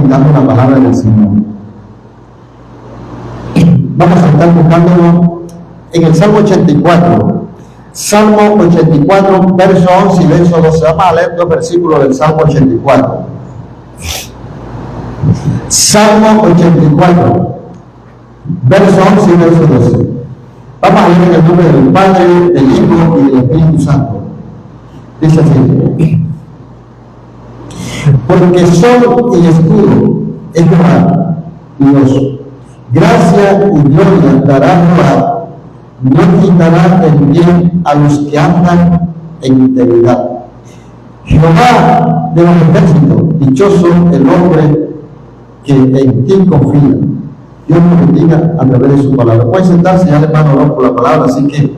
meditando la palabra del Señor. Vamos a estar buscándolo en el Salmo 84. Salmo 84, verso 11 y verso 12. Vamos a leer 2 versículos del Salmo 84. Salmo 84, verso 11 y verso 12. Vamos a leer en el nombre del Padre, del Hijo y del Espíritu Santo. Dice así: porque sol y escudo es Jehová, Dios. Gracia y gloria dará Jehová, no quitará el bien a los que andan en integridad. Jehová de los ejércitos, dichoso el hombre que en ti confía. Dios nos bendiga a través de su palabra. Pueden sentarse, ya les van a orar por la palabra, así que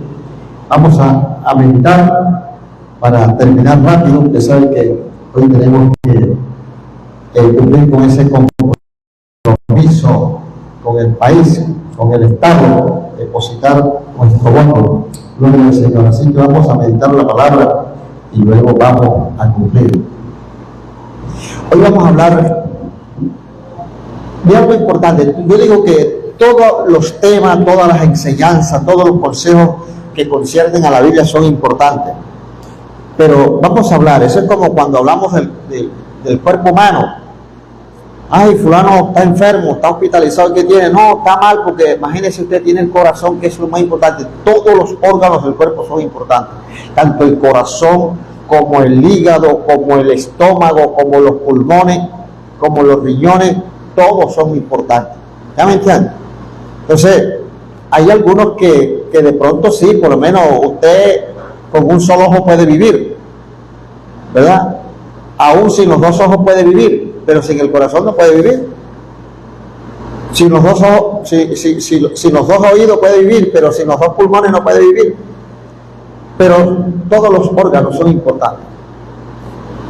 vamos a meditar para terminar rápido. Ustedes saben que hoy tenemos que cumplir con ese compromiso con el país, con el Estado, depositar nuestro voto. Gloria al Señor. Así que vamos a meditar la palabra y luego vamos a cumplir. Hoy vamos a hablar de algo importante. Yo digo que todos los temas, todas las enseñanzas, todos los consejos que conciernen a la Biblia son importantes. Pero vamos a hablar, eso es como cuando hablamos del cuerpo humano. Ay, fulano está enfermo, está hospitalizado, ¿qué tiene? No, está mal, porque imagínese usted, tiene el corazón, que es lo más importante. Todos los órganos del cuerpo son importantes, tanto el corazón como el hígado, como el estómago, como los pulmones, como los riñones, todos son importantes. ¿Ya me entienden? Entonces, hay algunos que de pronto sí, por lo menos usted con un solo ojo puede vivir, ¿verdad? Aún sin los dos ojos puede vivir, pero sin el corazón no puede vivir. Sin los dos ojos, sin los dos oídos puede vivir, pero sin los dos pulmones no puede vivir. Pero todos los órganos son importantes.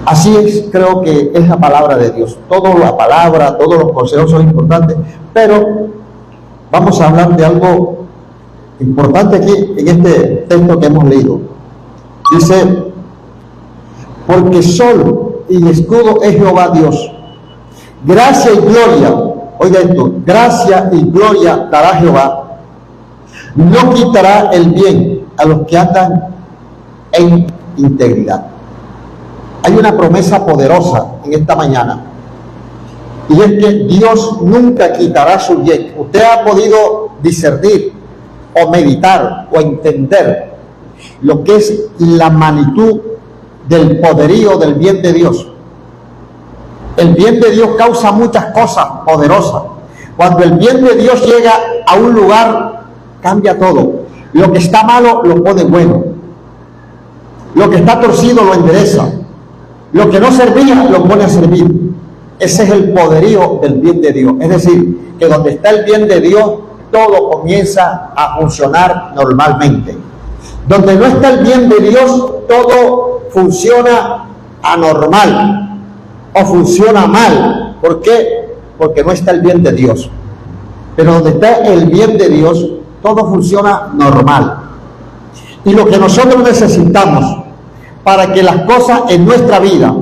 Así es, creo que es la palabra de Dios. Toda la palabra, todos los consejos son importantes, pero vamos a hablar de algo importante aquí en este texto que hemos leído. Dice: porque sol y escudo es Jehová Dios. Gracia y gloria, oiga esto, gracia y gloria dará Jehová. No quitará el bien a los que andan en integridad. Hay una promesa poderosa en esta mañana, y es que Dios nunca quitará su bien. Usted ha podido discernir o meditar o entender lo que es la magnitud del poderío del bien de Dios. El bien de Dios causa muchas cosas poderosas. Cuando el bien de Dios llega a un lugar, cambia todo. Lo que está malo lo pone bueno, lo que está torcido lo endereza, lo que no servía lo pone a servir. Ese es el poderío del bien de Dios. Es decir, que donde está el bien de Dios, todo comienza a funcionar normalmente. Donde no está el bien de Dios, todo funciona anormal o funciona mal. ¿Por qué? Porque no está el bien de Dios. Pero donde está el bien de Dios, todo funciona normal. Y lo que nosotros necesitamos para que las cosas en nuestra vida,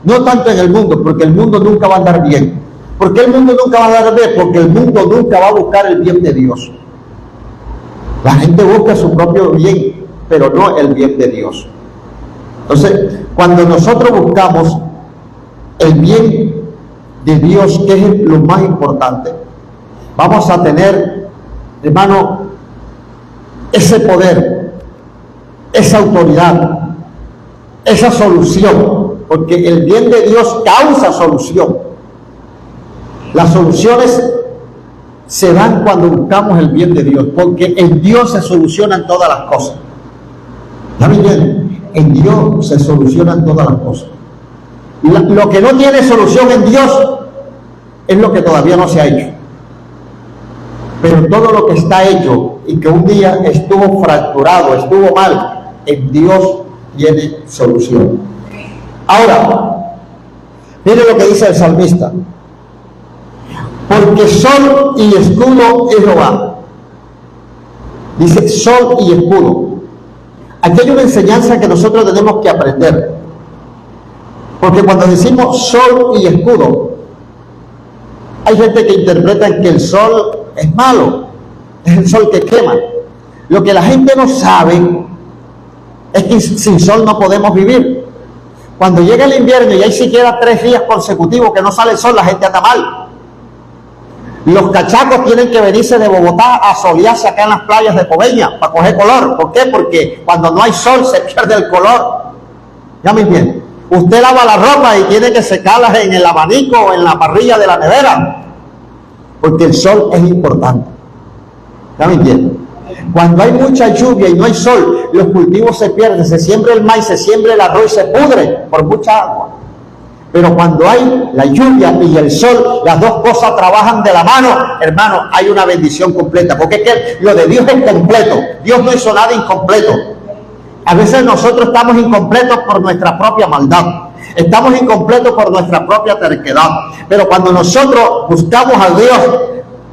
no tanto en el mundo, porque el mundo nunca va a andar bien. ¿Por qué el mundo nunca va a andar bien? Porque el mundo nunca va a buscar el bien de Dios. La gente busca su propio bien, pero no el bien de Dios. Entonces, cuando nosotros buscamos el bien de Dios, que es lo más importante, vamos a tener, hermano, ese poder, esa autoridad, esa solución, porque el bien de Dios causa solución. Las soluciones se dan cuando buscamos el bien de Dios, porque en Dios se solucionan todas las cosas. ¿Ya me entienden? En Dios se solucionan todas las cosas. Lo que no tiene solución en Dios es lo que todavía no se ha hecho. Pero todo lo que está hecho y que un día estuvo fracturado, estuvo mal, en Dios tiene solución. Ahora, mire lo que dice el salmista: porque sol y escudo es Jehová. Dice sol y escudo. Aquí hay una enseñanza que nosotros tenemos que aprender, porque cuando decimos sol y escudo, Hay gente que interpreta que el sol es malo, es el sol que quema. Lo que la gente no sabe es que sin sol no podemos vivir. Cuando llega el invierno y hay siquiera 3 días consecutivos que no sale el sol, la gente anda mal. Los cachacos tienen que venirse de Bogotá a solearse acá en las playas de Coveñas para coger color. ¿Por qué? Porque cuando no hay sol se pierde el color. ¿Ya me entienden? Usted lava la ropa y tiene que secarla en el abanico o en la parrilla de la nevera, porque el sol es importante. ¿Ya me entienden? Cuando hay mucha lluvia y no hay sol, los cultivos se pierden, se siembra el maíz, se siembra el arroz y se pudre por mucha agua. Pero cuando hay la lluvia y el sol, las dos cosas trabajan de la mano, hermano, hay una bendición completa, porque es que lo de Dios es completo. Dios no hizo nada incompleto. A veces nosotros estamos incompletos por nuestra propia maldad, estamos incompletos por nuestra propia terquedad, pero cuando nosotros buscamos a Dios,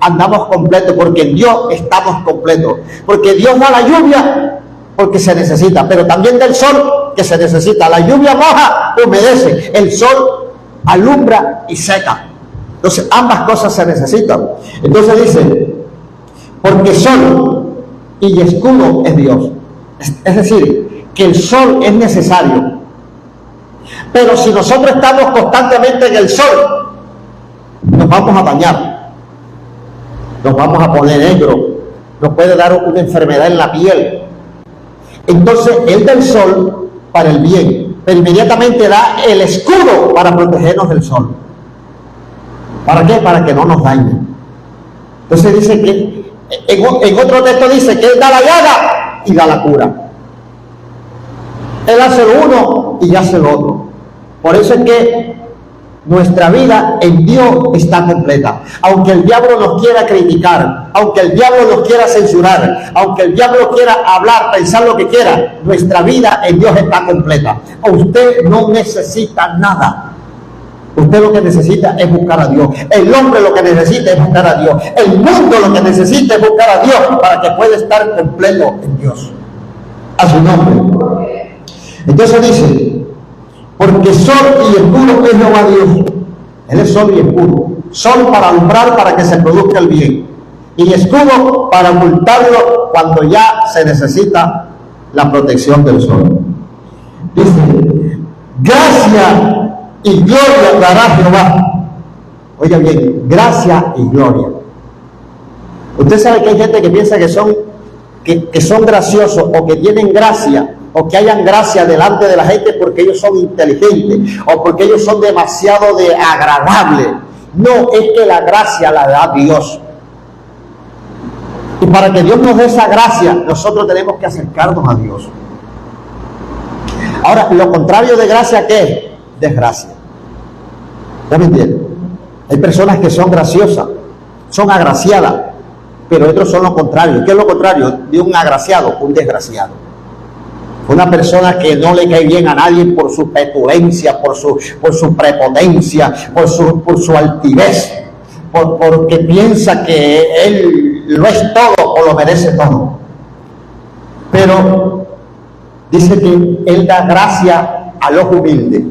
andamos completos, porque en Dios estamos completos, porque Dios da la lluvia porque se necesita, pero también del sol que se necesita. La lluvia moja, humedece, el sol alumbra y seca. Entonces ambas cosas se necesitan. Entonces dice, porque sol y escudo es Dios. Es decir, que el sol es necesario, pero si nosotros estamos constantemente en el sol, nos vamos a dañar, nos vamos a poner negro, nos puede dar una enfermedad en la piel. Entonces Él da el sol para el bien, pero inmediatamente da el escudo para protegernos del sol. ¿Para qué? Para que no nos dañe. Entonces dice que en otro texto dice que Él da la llaga y da la cura. Él hace lo uno y hace lo otro. Por eso es que nuestra vida en Dios está completa. Aunque el diablo nos quiera criticar, aunque el diablo nos quiera censurar, aunque el diablo quiera hablar, pensar lo que quiera, nuestra vida en Dios está completa. Usted no necesita nada. Usted lo que necesita es buscar a Dios. El hombre lo que necesita es buscar a Dios. El mundo lo que necesita es buscar a Dios para que pueda estar completo en Dios. A su nombre. Entonces dice, porque sol y escudo es Jehová Dios. Él es sol y escudo. Sol para alumbrar, para que se produzca el bien. Y escudo para ocultarlo cuando ya se necesita la protección del sol. Dice, gracia y gloria dará Jehová. Oiga bien, gracia y gloria. Usted sabe que hay gente que piensa que son graciosos o que tienen gracia o que hayan gracia delante de la gente porque ellos son inteligentes o porque ellos son demasiado agradables. No, es que la gracia la da Dios. Y para que Dios nos dé esa gracia, nosotros tenemos que acercarnos a Dios. Ahora, lo contrario de gracia, ¿qué es? Desgracia. ¿Ya me entienden? Hay personas que son graciosas, son agraciadas, pero otros son lo contrario. ¿Qué es lo contrario de un agraciado? Un desgraciado. Una persona que no le cae bien a nadie por su petulencia, por su prepotencia, por su altivez, porque piensa que él lo es todo o lo merece todo. Pero dice que Él da gracia a los humildes.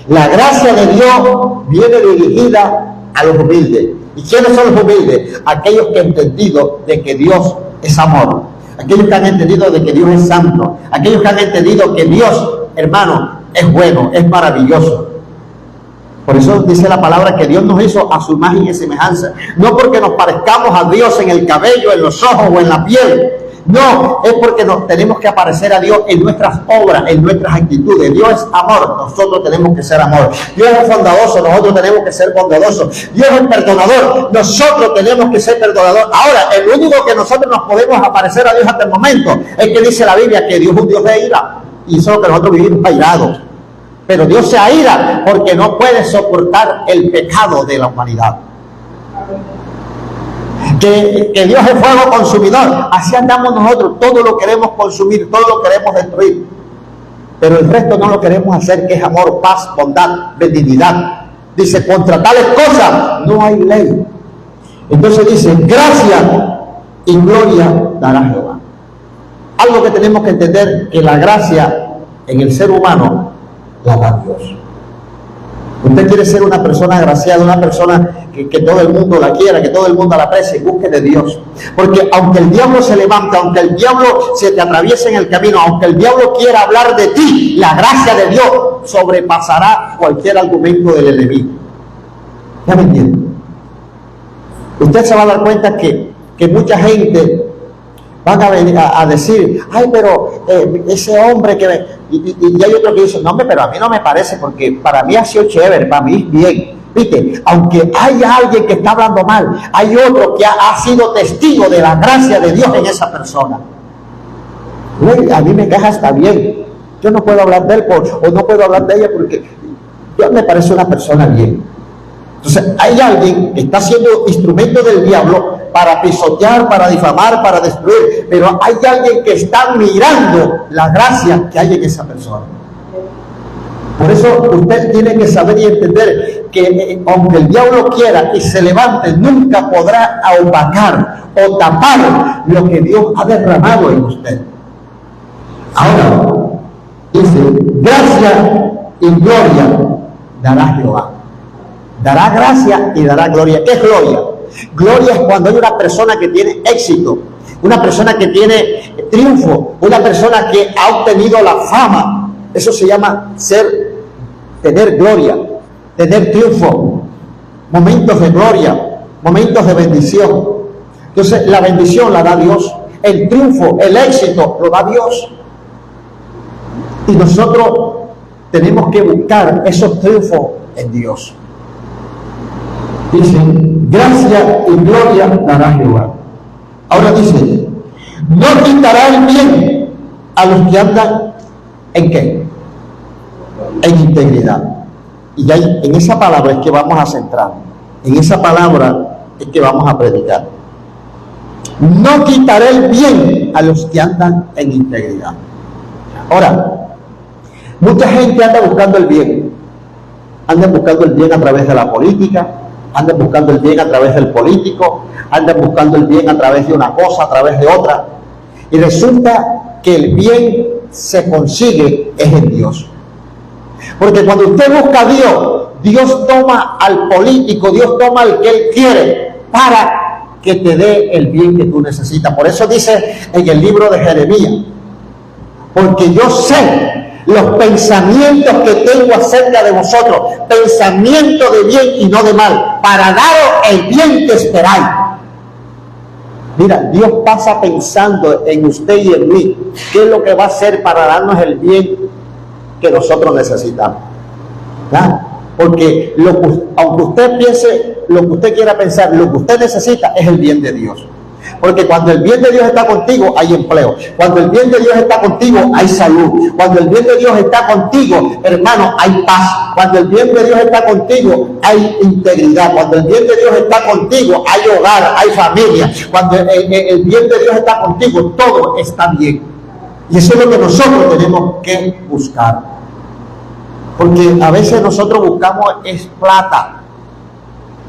La gracia de Dios viene dirigida a los humildes. ¿Y quiénes son los humildes? Aquellos que han entendido de que Dios es amor. Aquellos que han entendido de que Dios es santo. Aquellos que han entendido que Dios, hermano, es bueno, es maravilloso. Por eso dice la palabra que Dios nos hizo a su imagen y semejanza. No porque nos parezcamos a Dios en el cabello, en los ojos o en la piel. No, es porque nos tenemos que aparecer a Dios en nuestras obras, en nuestras actitudes. Dios es amor, nosotros tenemos que ser amor. Dios es bondadoso, nosotros tenemos que ser bondadosos. Dios es perdonador, nosotros tenemos que ser perdonadores. Ahora, el único que nosotros nos podemos aparecer a Dios hasta el momento es que dice la Biblia que Dios es un Dios de ira. Y eso es lo que nosotros vivimos airados. Pero Dios se aira porque no puede soportar el pecado de la humanidad. Que Dios es fuego consumidor. Así andamos nosotros, todo lo queremos consumir, todo lo queremos destruir, pero el resto no lo queremos hacer, que es amor, paz, bondad, benignidad. Dice, contra tales cosas no hay ley. Entonces dice, gracia y gloria dará Jehová. Algo que tenemos que entender, que la gracia en el ser humano la da Dios. Usted quiere ser una persona agraciada, una persona que todo el mundo la quiera, que todo el mundo la aprecie, busque de Dios. Porque aunque el diablo se levante, aunque el diablo se te atraviese en el camino, aunque el diablo quiera hablar de ti, la gracia de Dios sobrepasará cualquier argumento del enemigo. ¿Ya me entiende? Usted se va a dar cuenta que mucha gente van a venir a decir, ay, pero ese hombre que... Y hay otro que dice, no, hombre, pero a mí no me parece, porque para mí ha sido chévere, para mí es bien. Viste, aunque haya alguien que está hablando mal, hay otro que ha sido testigo de la gracia de Dios en esa persona. A mí me caja hasta bien. Yo no puedo hablar de él o no puedo hablar de ella porque yo me parece una persona bien. Entonces, hay alguien que está siendo instrumento del diablo para pisotear, para difamar, para destruir, pero hay alguien que está mirando la gracia que hay en esa persona. Por eso usted tiene que saber y entender que aunque el diablo quiera que se levante, nunca podrá opacar o tapar lo que Dios ha derramado en usted. Ahora, dice, gracia y gloria dará Jehová. Dará gracia y dará gloria. ¿Qué es gloria? Gloria es cuando hay una persona que tiene éxito, una persona que tiene triunfo, una persona que ha obtenido la fama. Eso se llama tener gloria, tener triunfo, momentos de gloria, momentos de bendición. Entonces la bendición la da Dios, el triunfo, el éxito lo da Dios. Y nosotros tenemos que buscar esos triunfos en Dios. Dice, gracia y gloria dará Jehová. Ahora dice, no quitará el bien a los que andan ¿en qué? En integridad. Y ahí, en esa palabra es que vamos a centrar. En esa palabra es que vamos a predicar. No quitaré el bien a los que andan en integridad. Ahora, mucha gente anda buscando el bien. Anda buscando el bien a través de la política, andan buscando el bien a través del político, andan buscando el bien a través de una cosa, a través de otra. Y resulta que el bien se consigue es en Dios. Porque cuando usted busca a Dios, Dios toma al político, Dios toma al que Él quiere para que te dé el bien que tú necesitas. Por eso dice en el libro de Jeremías, porque yo sé los pensamientos que tengo acerca de vosotros, pensamientos de bien y no de mal, para daros el bien que esperáis. Mira, Dios pasa pensando en usted y en mí, qué es lo que va a hacer para darnos el bien que nosotros necesitamos. ¿Verdad? Porque aunque usted piense lo que usted quiera pensar, lo que usted necesita es el bien de Dios. Porque cuando el bien de Dios está contigo, hay empleo. Cuando el bien de Dios está contigo, hay salud. Cuando el bien de Dios está contigo, hermano, hay paz. Cuando el bien de Dios está contigo, hay integridad. Cuando el bien de Dios está contigo, hay hogar, hay familia. Cuando el bien de Dios está contigo, todo está bien. Y eso es lo que nosotros tenemos que buscar. Porque a veces nosotros buscamos es plata.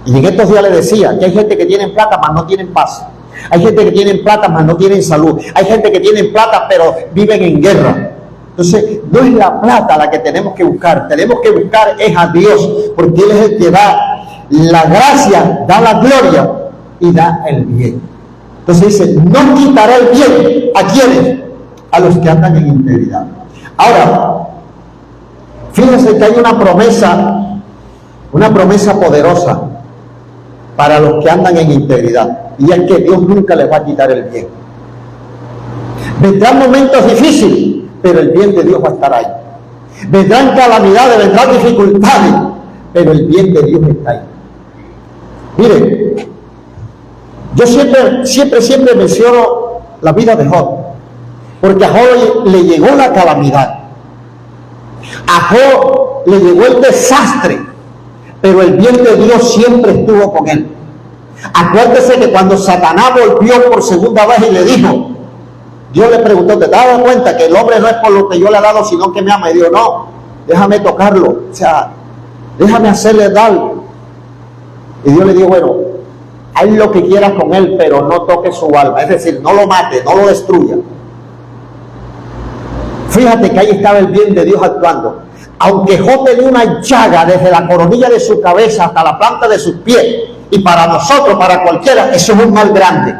Y en estos días les decía que hay gente que tiene plata, mas no tienen paz. Hay gente que tiene plata, mas no tienen salud. Hay gente que tiene plata, pero viven en guerra. Entonces, no es la plata la que tenemos que buscar. Tenemos que buscar es a Dios, porque Él es el que da la gracia, da la gloria y da el bien. Entonces dice, no quitará el bien. ¿A quiénes? A los que andan en integridad. Ahora, fíjense que hay una promesa poderosa para los que andan en integridad. Y es que Dios nunca les va a quitar el bien. Vendrán momentos difíciles, pero el bien de Dios va a estar ahí. Vendrán calamidades, vendrán dificultades, pero el bien de Dios está ahí. Miren, yo siempre menciono la vida de Job, porque a Job le llegó la calamidad. A Job le llegó el desastre, pero el bien de Dios siempre estuvo con él. Acuérdese que cuando Satanás volvió por segunda vez y le dijo, Dios le preguntó, ¿te das cuenta que el hombre no es por lo que yo le he dado, sino que me ama? Y dijo, no, déjame tocarlo, o sea, déjame hacerle daño. Y Dios le dijo, bueno, haz lo que quieras con él, pero no toques su alma, es decir, no lo mate, no lo destruya. Fíjate que ahí estaba el bien de Dios actuando. aunque Job tenía una llaga desde la coronilla de su cabeza hasta la planta de sus pies, y para nosotros, para cualquiera, eso es un mal grande.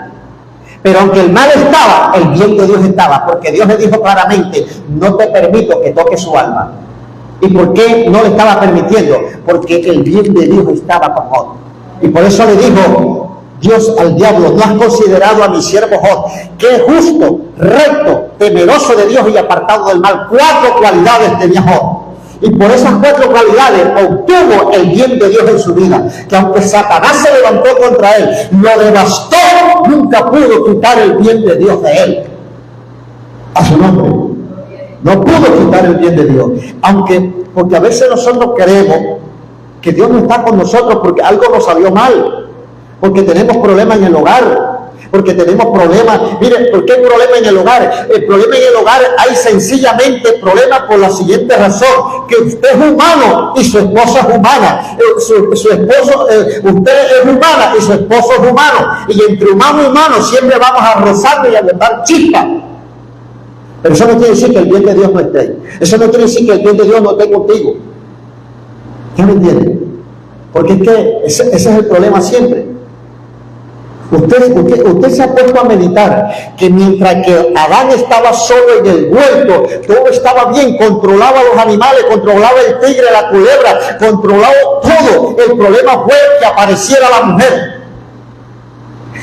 Pero aunque el mal estaba, el bien de Dios estaba, porque Dios le dijo claramente: no te permito que toque su alma. ¿Y por qué no le estaba permitiendo? Porque el bien de Dios estaba con Job. Y por eso le dijo Dios al diablo: no has considerado a mi siervo Job, que es justo, recto, temeroso de Dios y apartado del mal. 4 cualidades tenía Job. Y por esas 4 cualidades obtuvo el bien de Dios en su vida. Que aunque Satanás se levantó contra él, lo devastó, nunca pudo quitar el bien de Dios de él. A su nombre. No pudo quitar el bien de Dios. Porque a veces nosotros creemos que Dios no está con nosotros porque algo nos salió mal, porque tenemos problemas en el hogar, porque tenemos problemas. Mire, ¿por qué hay problema en el hogar? El problema en el hogar hay sencillamente problemas por la siguiente razón: que usted es humano y su esposa es humana. Su esposo, usted es humana y su esposo es humano. Y entre humano y humano siempre vamos a rozar y a botar chispas. Pero eso no quiere decir que el bien de Dios no esté ahí. Eso no quiere decir que el bien de Dios no esté contigo. ¿Qué me entiende? Porque es que ese es el problema siempre. Usted se ha puesto a meditar que mientras que Adán estaba solo en el huerto, todo estaba bien, controlaba los animales, controlaba el tigre, la culebra, controlaba todo. El problema fue que apareciera la mujer.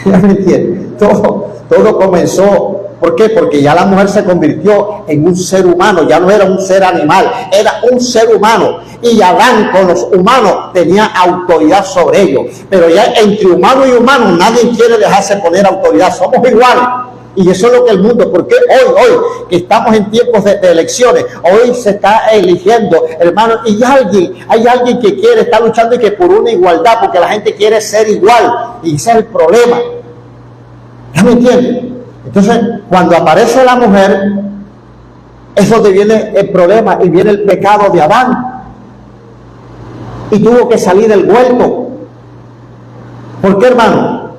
¿Ya me entiende? Todo comenzó. ¿Por qué? Porque ya la mujer se convirtió en un ser humano, ya no era un ser animal, era un ser humano. Y Adán con los humanos tenía autoridad sobre ellos. Pero ya entre humano y humano nadie quiere dejarse poner autoridad, somos iguales. Y eso es lo que el mundo, porque hoy que estamos en tiempos de elecciones, hoy se está eligiendo, hermano, y hay alguien que quiere, está luchando y que por una igualdad, porque la gente quiere ser igual, y ese es el problema. ¿Ya me entienden? Entonces, cuando aparece la mujer, es donde viene el problema y viene el pecado de Adán. Y tuvo que salir del huerto. ¿Por qué, hermano?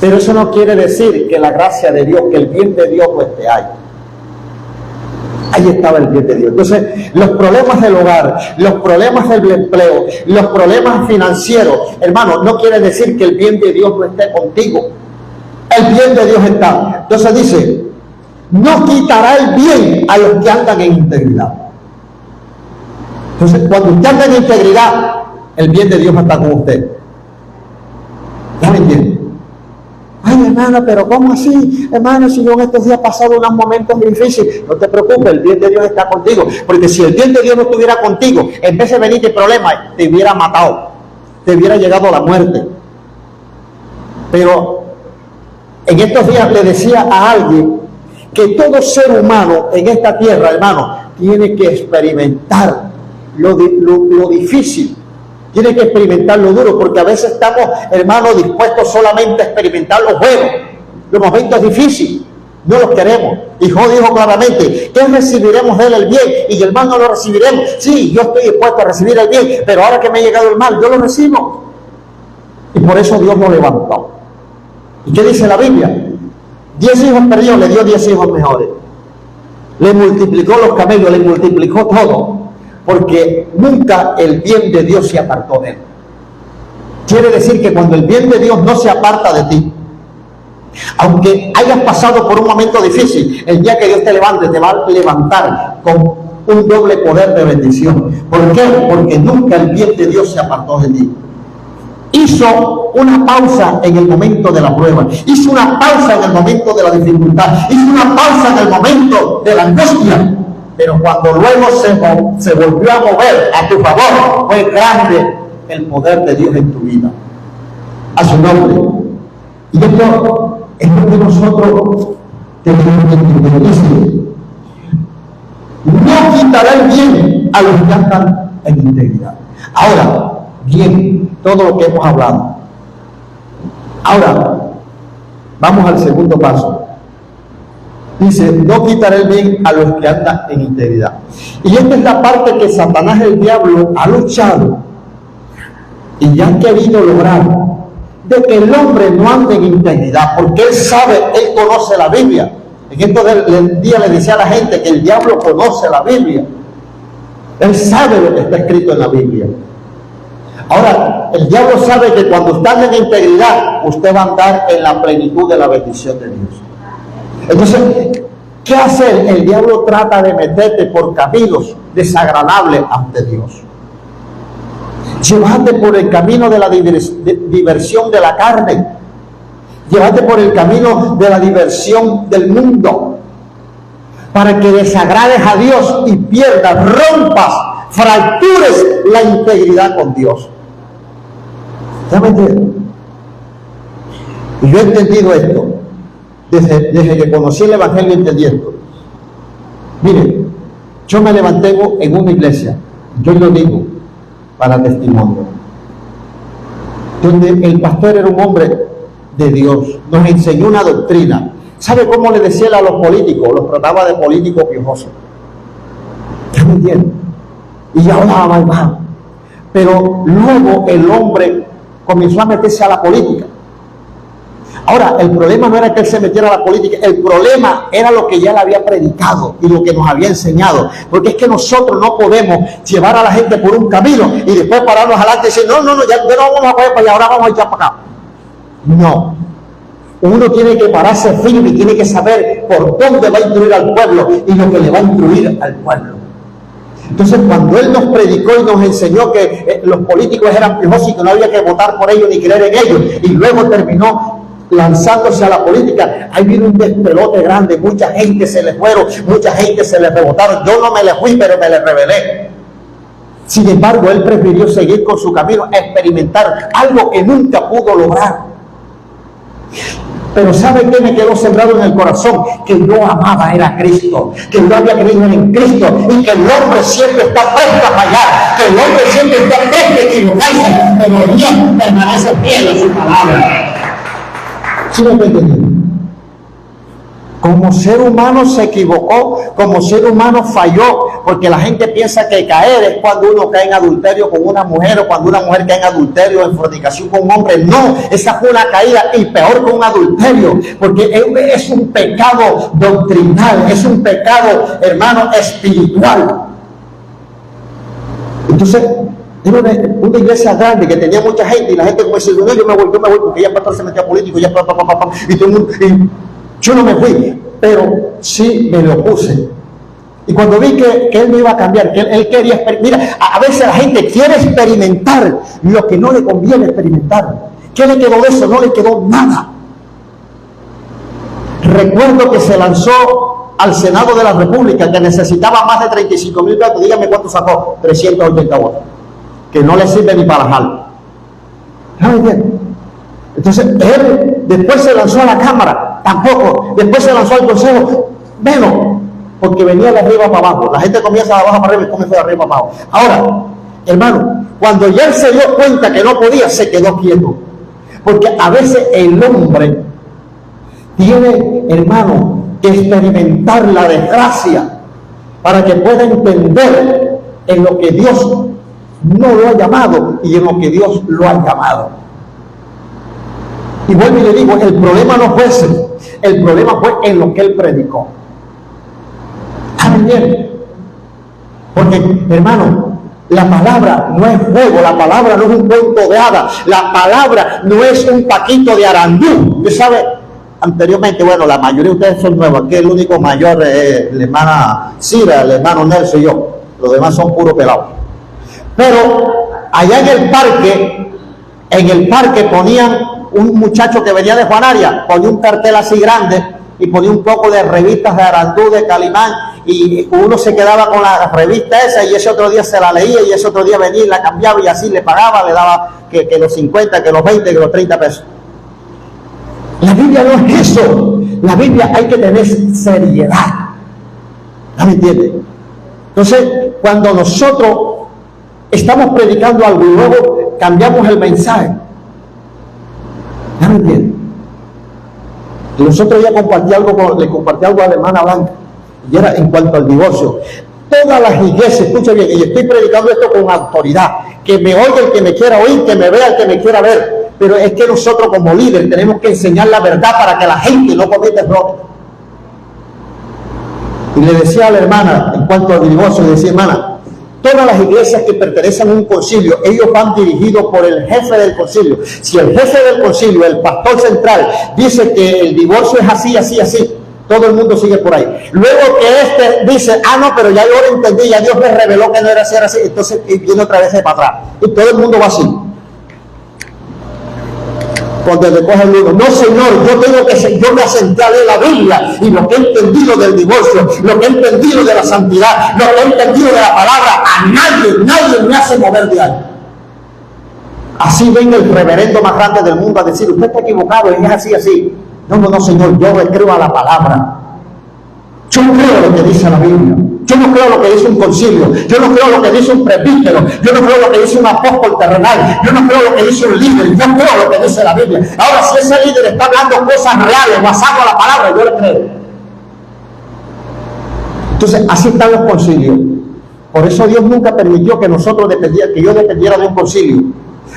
Pero eso no quiere decir que la gracia de Dios, que el bien de Dios no esté ahí. Ahí estaba el bien de Dios. Entonces, los problemas del hogar, los problemas del empleo, los problemas financieros, hermano, no quiere decir que el bien de Dios no esté contigo. El bien de Dios está. Entonces dice: no quitará el bien a los que andan en integridad. Entonces, cuando usted anda en integridad, el bien de Dios está con usted. ¿Ya me entiende? Ay, hermano, pero ¿cómo así? Hermano, si yo en estos días he pasado unos momentos difíciles. No te preocupes, el bien de Dios está contigo. Porque si el bien de Dios no estuviera contigo, en vez de venirte problemas, te hubiera matado, te hubiera llegado a la muerte. Pero en estos días le decía a alguien que todo ser humano en esta tierra, hermano, tiene que experimentar lo difícil, tiene que experimentar lo duro, porque a veces estamos, hermano, dispuestos solamente a experimentar lo bueno, los momentos difíciles, no los queremos. Y Job dijo claramente: ¿qué recibiremos de él? El bien, y el mal no lo recibiremos. Sí, yo estoy dispuesto a recibir el bien, pero ahora que me ha llegado el mal, yo lo recibo. Y por eso Dios lo levantó. ¿Y qué dice la Biblia? 10 hijos perdió, le dio 10 hijos mejores. Le multiplicó los camellos, le multiplicó todo. Porque nunca el bien de Dios se apartó de él. Quiere decir que cuando el bien de Dios no se aparta de ti, aunque hayas pasado por un momento difícil, el día que Dios te levante, te va a levantar con un doble poder de bendición. ¿Por qué? Porque nunca el bien de Dios se apartó de ti. Hizo una pausa en el momento de la prueba, hizo una pausa en el momento de la dificultad, hizo una pausa en el momento de la angustia, pero cuando luego se volvió a mover a tu favor, fue grande el poder de Dios en tu vida. A su nombre. Y esto es lo que nosotros tenemos que entender. Dice: no quitará el bien a los que andan en integridad. Ahora, bien, todo lo que hemos hablado. Ahora, vamos al segundo paso. Dice: no quitaré el bien a los que andan en integridad. Y esta es la parte que Satanás, el diablo, ha luchado y ya ha querido lograr, de que el hombre no ande en integridad, porque él sabe, él conoce la Biblia. En estos días le decía a la gente que el diablo conoce la Biblia. Él sabe lo que está escrito en la Biblia. Ahora, el diablo sabe que cuando usted anda en integridad, usted va a andar en la plenitud de la bendición de Dios. Entonces, ¿qué hacer? El diablo trata de meterte por caminos desagradables ante Dios. Llevarte por el camino de la diversión de la carne. Llevarte por el camino de la diversión del mundo. Para que desagrades a Dios y pierdas, rompas, fractures la integridad con Dios. ¿Ya me entiendes? Y yo he entendido esto. Desde que conocí el Evangelio entendí esto. Mire, yo me levanté en una iglesia, yo lo digo para testimonio, donde el pastor era un hombre de Dios, nos enseñó una doctrina. ¿Sabe cómo le decía él a los políticos? Los trataba de políticos piojosos. ¿Ya me entiendes? Y ya hablaba, pero luego el hombre comenzó a meterse a la política. Ahora, el problema no era que él se metiera a la política, el problema era lo que ya él había predicado y lo que nos había enseñado. Porque es que nosotros no podemos llevar a la gente por un camino y después pararnos adelante y decir, no, ya no vamos a coger para allá, ahora vamos a echar para acá. No. Uno tiene que pararse firme y tiene que saber por dónde va a instruir al pueblo y lo que le va a instruir al pueblo. Entonces, cuando él nos predicó y nos enseñó que los políticos eran piojosos y que no había que votar por ellos ni creer en ellos, y luego terminó lanzándose a la política, ahí vino un despelote grande, mucha gente se le fueron, mucha gente se le rebotaron. Yo no me le fui, pero me le rebelé. Sin embargo, él prefirió seguir con su camino, experimentar algo que nunca pudo lograr. Pero ¿sabe qué me quedó sembrado en el corazón? Que yo amaba a Cristo, que yo había creído en Cristo y que el hombre siempre está presto a fallar, que el hombre siempre está presto a equivocarse, pero Dios permanece fiel a su palabra. ¿Sí me entienden? Como ser humano se equivocó, como ser humano falló, porque la gente piensa que caer es cuando uno cae en adulterio con una mujer o cuando una mujer cae en adulterio, en fornicación con un hombre. No, esa fue una caída y peor que un adulterio, porque es un pecado doctrinal, es un pecado, hermano, espiritual. Entonces, era una iglesia grande que tenía mucha gente y la gente como dice, no, yo me voy, porque ya el pastor se metió a político, ya y todo el mundo, y yo no me fui, pero sí me lo opuse. Y cuando vi que él no iba a cambiar, que él quería experimentar, mira, a veces la gente quiere experimentar lo que no le conviene experimentar. ¿Qué le quedó de eso? No le quedó nada. Recuerdo que se lanzó al Senado de la República, que necesitaba más de 35,000 votos. Dígame cuánto sacó, 380 votos. Que no le sirve ni para jalar. ¿Saben bien? Entonces, él después se lanzó a la Cámara, tampoco. Después se lanzó al Consejo, menos, porque venía de arriba para abajo. La gente comienza de abajo para arriba y comienza de arriba para abajo. Ahora, hermano, cuando ya él se dio cuenta que no podía, se quedó quieto. Porque a veces el hombre tiene, hermano, que experimentar la desgracia para que pueda entender en lo que Dios no lo ha llamado y en lo que Dios lo ha llamado. Y vuelvo y le digo, el problema no fue ese, el problema fue en lo que él predicó. ¿Saben bien? Porque, hermano, la palabra no es fuego, la palabra no es un cuento de hadas, la palabra no es un paquito de arandú. Usted sabe, anteriormente, bueno, la mayoría de ustedes son nuevos, aquí el único mayor es la hermana Cira, el hermano Nelson y yo, los demás son puros pelados. Pero allá en el parque ponían un muchacho que venía de Juanaria, ponía un cartel así grande y ponía un poco de revistas de Arandú, de Calimán, y uno se quedaba con la revista esa y ese otro día se la leía y ese otro día venía y la cambiaba y así le pagaba, le daba que los 50, que los 20, que los 30 pesos. La Biblia no es eso. La Biblia hay que tener seriedad. ¿No me entiende? Entonces, cuando nosotros estamos predicando algo y luego cambiamos el mensaje, ¿ya me entiende? Nosotros ya le compartí algo a la hermana Blanca, y era en cuanto al divorcio. Todas las iglesias, escucha bien, y estoy predicando esto con autoridad, que me oiga el que me quiera oír, que me vea el que me quiera ver, pero es que nosotros como líderes tenemos que enseñar la verdad para que la gente no cometa errores. Y le decía a la hermana, en cuanto al divorcio, le decía, hermana, Todas las iglesias que pertenecen a un concilio, ellos van dirigidos por el jefe del concilio. Si el jefe del concilio, el pastor central, dice que el divorcio es así, así, así, todo el mundo sigue por ahí. Luego que este dice, no, pero ya yo lo entendí, ya Dios me reveló que no era así, era así, entonces viene otra vez de para atrás. Y todo el mundo va así. Cuando le coge el libro, no señor, yo me asenté a leer la Biblia y lo que he entendido del divorcio, lo que he entendido de la santidad, lo que he entendido de la palabra, a nadie me hace mover de ahí. Así venga el reverendo más grande del mundo a decir, usted está equivocado, es así, así. No, señor, yo le creo a la palabra. Yo no creo lo que dice la Biblia. Yo no creo lo que dice un concilio. Yo no creo lo que dice un presbítero. Yo no creo lo que dice un apóstol terrenal. Yo no creo lo que dice un líder. Yo creo lo que dice la Biblia. Ahora, si ese líder está hablando cosas reales, basado en la palabra, yo le creo. Entonces, así están los concilios. Por eso Dios nunca permitió que yo dependiera de un concilio.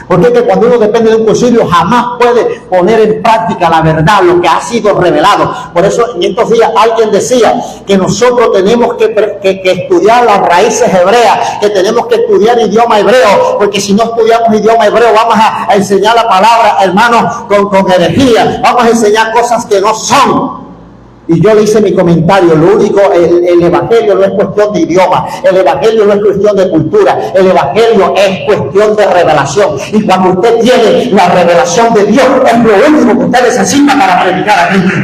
Porque es que cuando uno depende de un concilio jamás puede poner en práctica la verdad, lo que ha sido revelado. Por eso en estos días alguien decía que nosotros tenemos que estudiar las raíces hebreas, que tenemos que estudiar idioma hebreo, porque si no estudiamos idioma hebreo vamos a enseñar la palabra, hermanos, con herejía, vamos a enseñar cosas que no son. Y yo le hice mi comentario, lo único, el evangelio no es cuestión de idioma, el evangelio no es cuestión de cultura, el evangelio es cuestión de revelación. Y cuando usted tiene la revelación de Dios, es lo único que usted necesita para predicar a Cristo.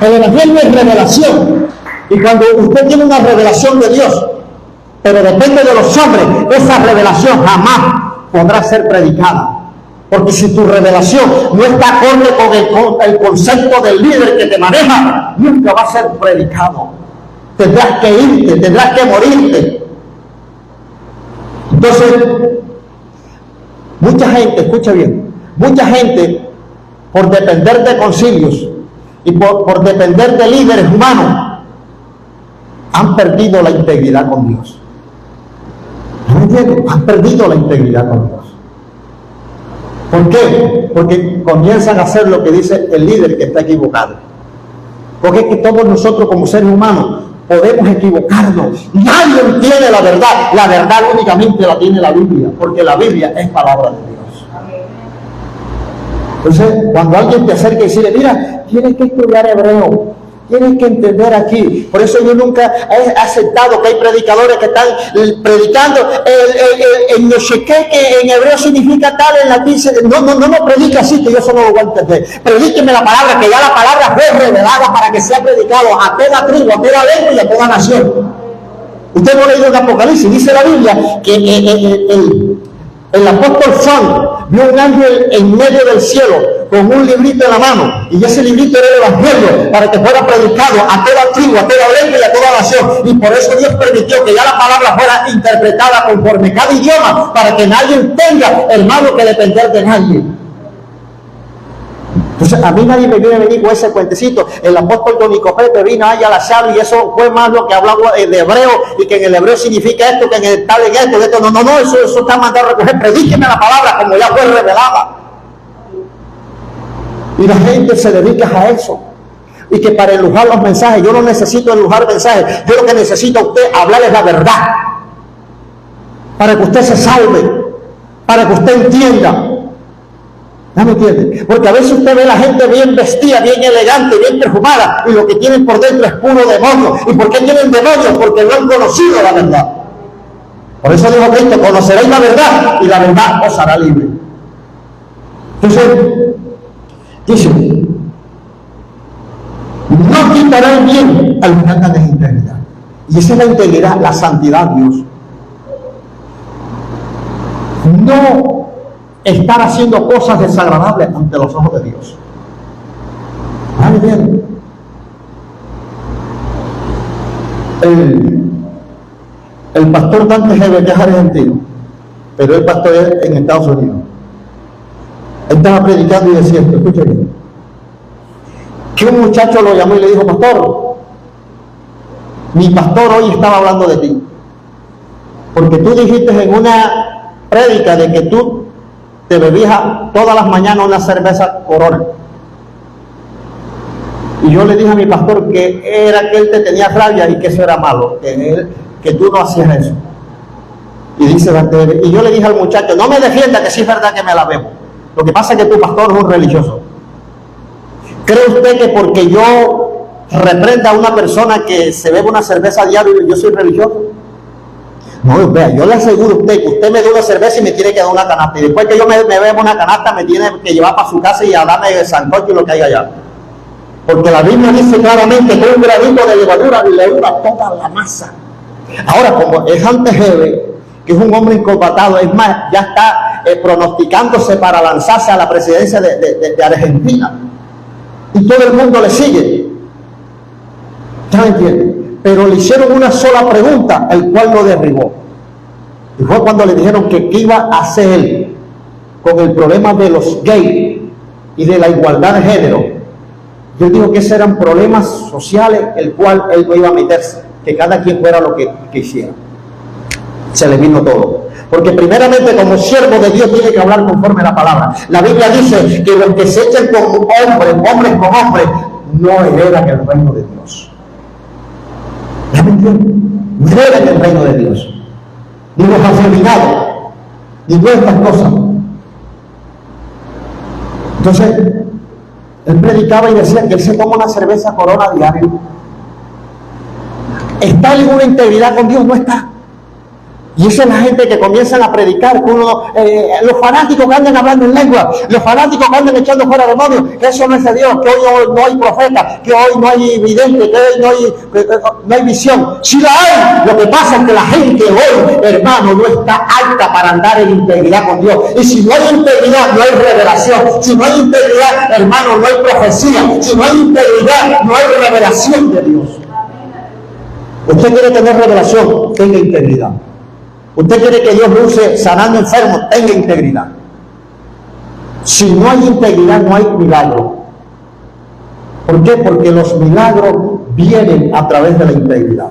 El evangelio es revelación. Y cuando usted tiene una revelación de Dios, pero depende de los hombres, esa revelación jamás podrá ser predicada. Porque si tu revelación no está acorde con el concepto del líder que te maneja, nunca va a ser predicado. Tendrás que irte, tendrás que morirte. Entonces, mucha gente, escucha bien, mucha gente, por depender de concilios y por depender de líderes humanos, han perdido la integridad con Dios. ¿No entiendes? Han perdido la integridad con Dios. ¿Por qué? Porque comienzan a hacer lo que dice el líder que está equivocado. Porque es que todos nosotros como seres humanos podemos equivocarnos. Nadie tiene la verdad únicamente la tiene la Biblia, porque la Biblia es palabra de Dios. Entonces, cuando alguien te acerca y dice, mira, tienes que estudiar hebreo, tienes que entender aquí. Por eso yo nunca he aceptado que hay predicadores que están predicando el no sé qué, que en hebreo significa tal, en latín. No predica así, que yo eso no lo voy a entender. Predíqueme la palabra, que ya la palabra fue revelada para que sea predicado a toda tribu, a toda lengua y a toda nación. Usted no ha leído el Apocalipsis, dice la Biblia que el apóstol Juan vio un ángel en medio del cielo con un librito en la mano, y ese librito era el evangelio para que fuera predicado a toda tribu, a toda lengua y a toda nación. Y por eso Dios permitió que ya la palabra fuera interpretada conforme cada idioma, para que nadie tenga, hermano, que depender de nadie. Entonces a mí nadie me viene a venir con ese cuentecito. El apóstol Don Nicopete vino allá a la charla y eso fue más lo que hablaba de hebreo, y que en el hebreo significa esto, que en el tal en esto. No, eso está mandado a recoger. Predíqueme la palabra como ya fue revelada. Y la gente se dedica a eso. Y que para elujar los mensajes, yo no necesito elujar mensajes. Yo lo que necesito a usted hablar es la verdad. Para que usted se salve. Para que usted entienda. ¿No me entiende? Porque a veces usted ve a la gente bien vestida, bien elegante, bien perfumada, y lo que tienen por dentro es puro demonio. ¿Y por qué tienen demonios? Porque no han conocido la verdad. Por eso dijo Cristo, conoceréis la verdad y la verdad os hará libre. Entonces, dice, no quitará el bien a los que andan en integridad. Y esa es la integridad, la santidad de Dios. No estar haciendo cosas desagradables ante los ojos de Dios. ¿Vale bien? El pastor Dante Gebel, que es argentino, pero el pastor es en Estados Unidos. Él estaba predicando y decía, escucha bien, que un muchacho lo llamó y le dijo, pastor, mi pastor hoy estaba hablando de ti, porque tú dijiste en una prédica de que tú te bebías todas las mañanas una cerveza Corona. Y yo le dije a mi pastor que era que él te tenía rabia y que eso era malo, que que tú no hacías eso. Y dice, y yo le dije al muchacho, no me defienda, que sí es verdad que me la bebo. Lo que pasa es que tu pastor es un religioso. ¿Cree usted que porque yo reprenda a una persona que se bebe una cerveza a diario yo soy religioso? No, vea, yo le aseguro a usted que usted me dé una cerveza y me tiene que dar una canasta. Y después que yo me bebo una canasta, me tiene que llevar para su casa y a darme el sancocho y lo que hay allá. Porque la Biblia dice claramente que un granito de levadura leuda toda la masa. Ahora, como es Antejeve, que es un hombre incompatado, es más, ya está pronosticándose para lanzarse a la presidencia de Argentina. Y todo el mundo le sigue. ¿Ya me entienden? Pero le hicieron una sola pregunta, el cual lo derribó. Y fue cuando le dijeron que qué iba a hacer él con el problema de los gays y de la igualdad de género. Yo digo que esos eran problemas sociales, el cual él no iba a meterse, que cada quien fuera lo que quisiera. Se le vino todo. Porque primeramente, como siervo de Dios, tiene que hablar conforme a la palabra. La Biblia dice que los que se echen con hombres con hombres, no heredan el reino de Dios. ¿Ya me entienden? No heredan el reino de Dios. Ni los afeminados, ni todas estas cosas. Entonces, él predicaba y decía que él se toma una cerveza Corona diario. ¿Está en una integridad con Dios? No está. Y esa es la gente que comienzan a predicar, los fanáticos que andan hablando en lengua, los fanáticos que andan echando fuera demonios, que eso no es de Dios, que hoy no hay profeta, que hoy no hay vidente, que hoy no hay visión. Si la hay, lo que pasa es que la gente hoy, hermano, no está alta para andar en integridad con Dios. Y si no hay integridad, no hay revelación. Si no hay integridad, hermano, no hay profecía. Si no hay integridad, no hay revelación de Dios. Usted quiere tener revelación, tenga integridad. Usted quiere que Dios lo use sanando enfermos, tenga integridad. Si no hay integridad, no hay milagro. ¿Por qué? Porque los milagros vienen a través de la integridad.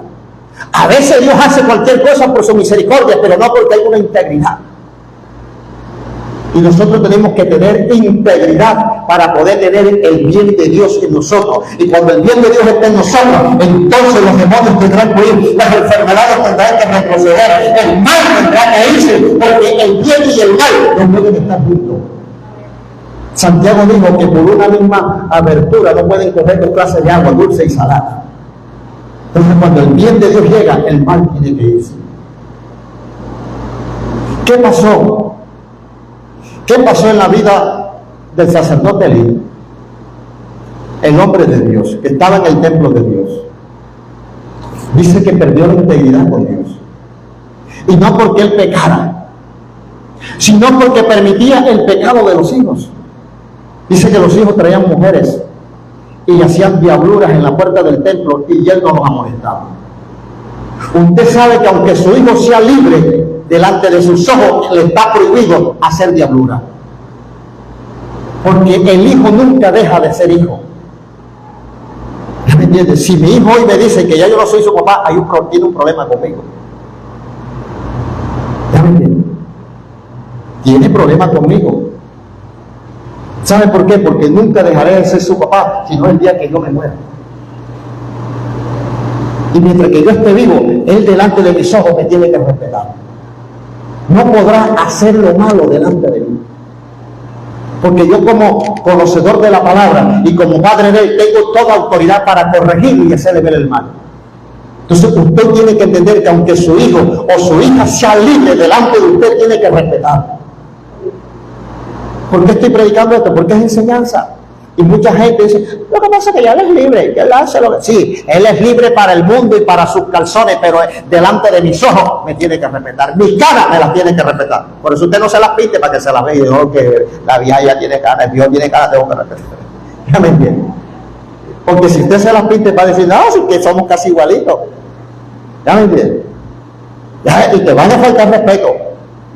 A veces Dios hace cualquier cosa por su misericordia, pero no porque hay una integridad. Y nosotros tenemos que tener integridad para poder tener el bien de Dios en nosotros. Y cuando el bien de Dios esté en nosotros, entonces los demonios tendrán que huir, las enfermedades tendrán que retroceder, el mal tendrá que irse, porque el bien y el mal no pueden estar juntos. Santiago dijo que por una misma abertura no pueden correr dos clases de agua, dulce y salada. Entonces cuando el bien de Dios llega, el mal tiene que irse. ¿Qué pasó? ¿Qué pasó en la vida del sacerdote Elí? El hombre de Dios, que estaba en el templo de Dios. Dice que perdió la integridad con Dios. Y no porque él pecara, sino porque permitía el pecado de los hijos. Dice que los hijos traían mujeres y hacían diabluras en la puerta del templo y él no los amonestaba. Usted sabe que aunque su hijo sea libre, delante de sus ojos le está prohibido hacer diablura. Porque el hijo nunca deja de ser hijo. ¿Ya me entiendes? Si mi hijo hoy me dice que ya yo no soy su papá, tiene un problema conmigo. ¿Ya me entiendes? Tiene problema conmigo. ¿Sabe por qué? Porque nunca dejaré de ser su papá, sino el día que yo me muera. Y mientras que yo esté vivo, él delante de mis ojos me tiene que respetar. No podrá hacer lo malo delante de mí. Porque yo como conocedor de la palabra y como padre de él, tengo toda autoridad para corregirlo y hacerle ver el mal. Entonces usted tiene que entender que aunque su hijo o su hija sea libre delante de usted, tiene que respetar. ¿Por qué estoy predicando esto? Porque es enseñanza. Y mucha gente dice, lo que pasa es que ya él es libre, que él hace lo que... Sí, él es libre para el mundo y para sus calzones, pero delante de mis ojos me tiene que respetar. Mis caras me las tiene que respetar. Por eso usted no se las pinte para que se las vea. No, que la vieja ya tiene cara, Dios tiene cara, tengo que respetar. ¿Ya me entiende? Porque si usted se las pinte para decir, no, sí que somos casi igualitos. ¿Ya me entiende? Y te van a faltar respeto.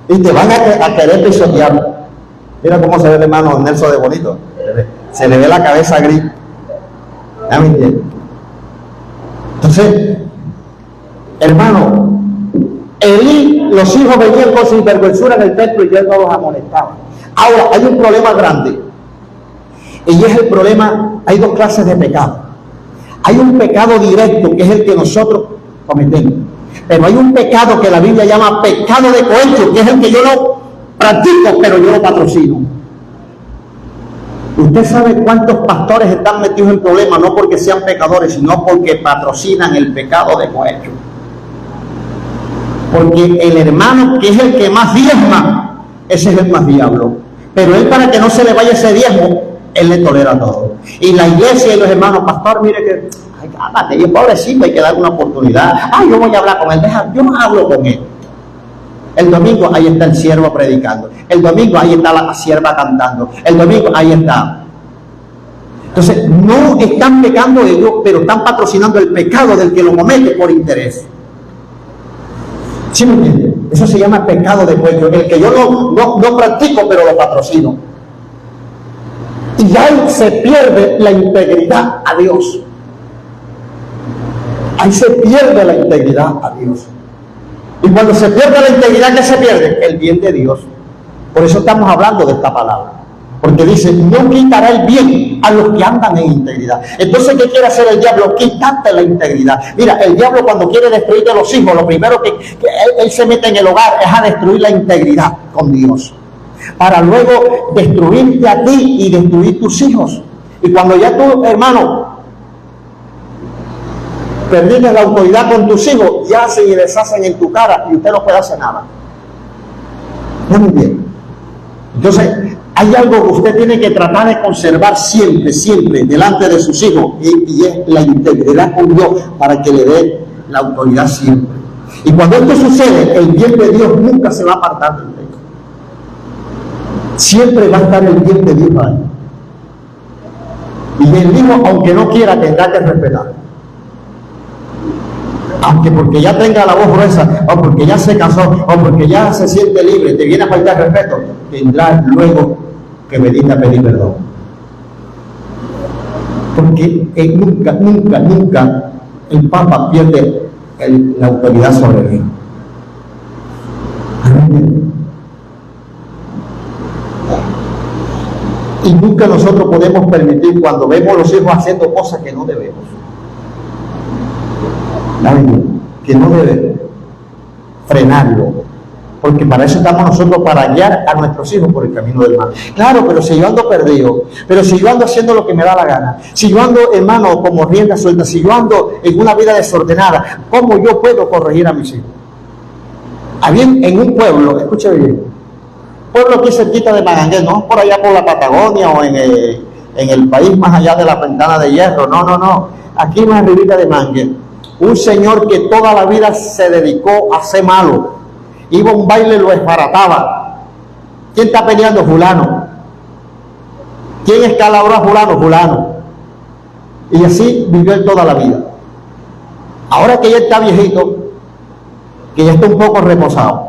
Y te van a querer pisotear. Mira cómo se ve el hermano Nelson de bonito. Se le ve la cabeza gris. ¿Ya me entiendes? Entonces, hermano, Elí, los hijos venían con sinvergüenzura en el templo y él no los amonestaba. Ahora, hay un problema grande. Y es el problema, hay dos clases de pecado. Hay un pecado directo, que es el que nosotros cometemos. Pero hay un pecado que la Biblia llama pecado de cohecho, que es el que yo no practico, pero yo lo patrocino. Usted sabe cuántos pastores están metidos en problemas, no porque sean pecadores, sino porque patrocinan el pecado de cohecho. Porque el hermano que es el que más diezma, ese es el más diablo. Pero él, para que no se le vaya ese diezmo, él le tolera todo. Y la iglesia y los hermanos, pastor, mire que, ay, cálmate, yo pobrecito, hay que darle una oportunidad. Ay, yo voy a hablar con él, yo no hablo con él. El domingo ahí está el siervo predicando. El domingo ahí está la sierva cantando. El domingo ahí está. Entonces, no están pecando ellos, pero están patrocinando el pecado del que lo comete por interés. ¿Sí me entiende? Eso se llama pecado de cuello, el que yo no practico, pero lo patrocino. Y ahí se pierde la integridad a Dios. Ahí se pierde la integridad a Dios. Y cuando se pierde la integridad, ¿qué se pierde? El bien de Dios. Por eso estamos hablando de esta palabra. Porque dice, no quitará el bien a los que andan en integridad. Entonces, ¿qué quiere hacer el diablo? Quitarte la integridad. Mira, el diablo cuando quiere destruirte los hijos, lo primero que él se mete en el hogar es a destruir la integridad con Dios. Para luego destruirte a ti y destruir tus hijos. Y cuando ya tú, hermano, perdiste la autoridad con tus hijos, ya se y deshacen en tu cara y usted no puede hacer nada. Muy bien. Entonces, hay algo que usted tiene que tratar de conservar siempre, siempre, delante de sus hijos, y es la integridad con Dios, para que le dé la autoridad siempre. Y cuando esto sucede, el bien de Dios nunca se va a apartar de usted. Siempre va a estar el bien de Dios ahí. Y el hijo, aunque no quiera, tendrá que respetar. Aunque porque ya tenga la voz gruesa, o porque ya se casó, o porque ya se siente libre, te viene a faltar respeto, tendrá luego que venir a pedir perdón. Porque nunca el Papa pierde la autoridad sobre el hijo. Y nunca nosotros podemos permitir, cuando vemos a los hijos haciendo cosas que no debemos, que no debe frenarlo, porque para eso estamos nosotros, para guiar a nuestros hijos por el camino del mal. Claro, pero si yo ando perdido, pero si yo ando haciendo lo que me da la gana, si yo ando, hermano, como rienda suelta, si yo ando en una vida desordenada, ¿cómo yo puedo corregir a mis hijos? Había en un pueblo, escuche bien, pueblo aquí cerquita de Magangué, no por allá por la Patagonia o en el país más allá de la Ventana de Hierro, no, aquí más arribita de Mangue. Un señor que toda la vida se dedicó a ser malo. Iba a un baile y lo desbarataba. ¿Quién está peleando? Fulano. ¿Quién escalabró a fulano? Fulano. Y así vivió él toda la vida. Ahora que ya está viejito, que ya está un poco reposado,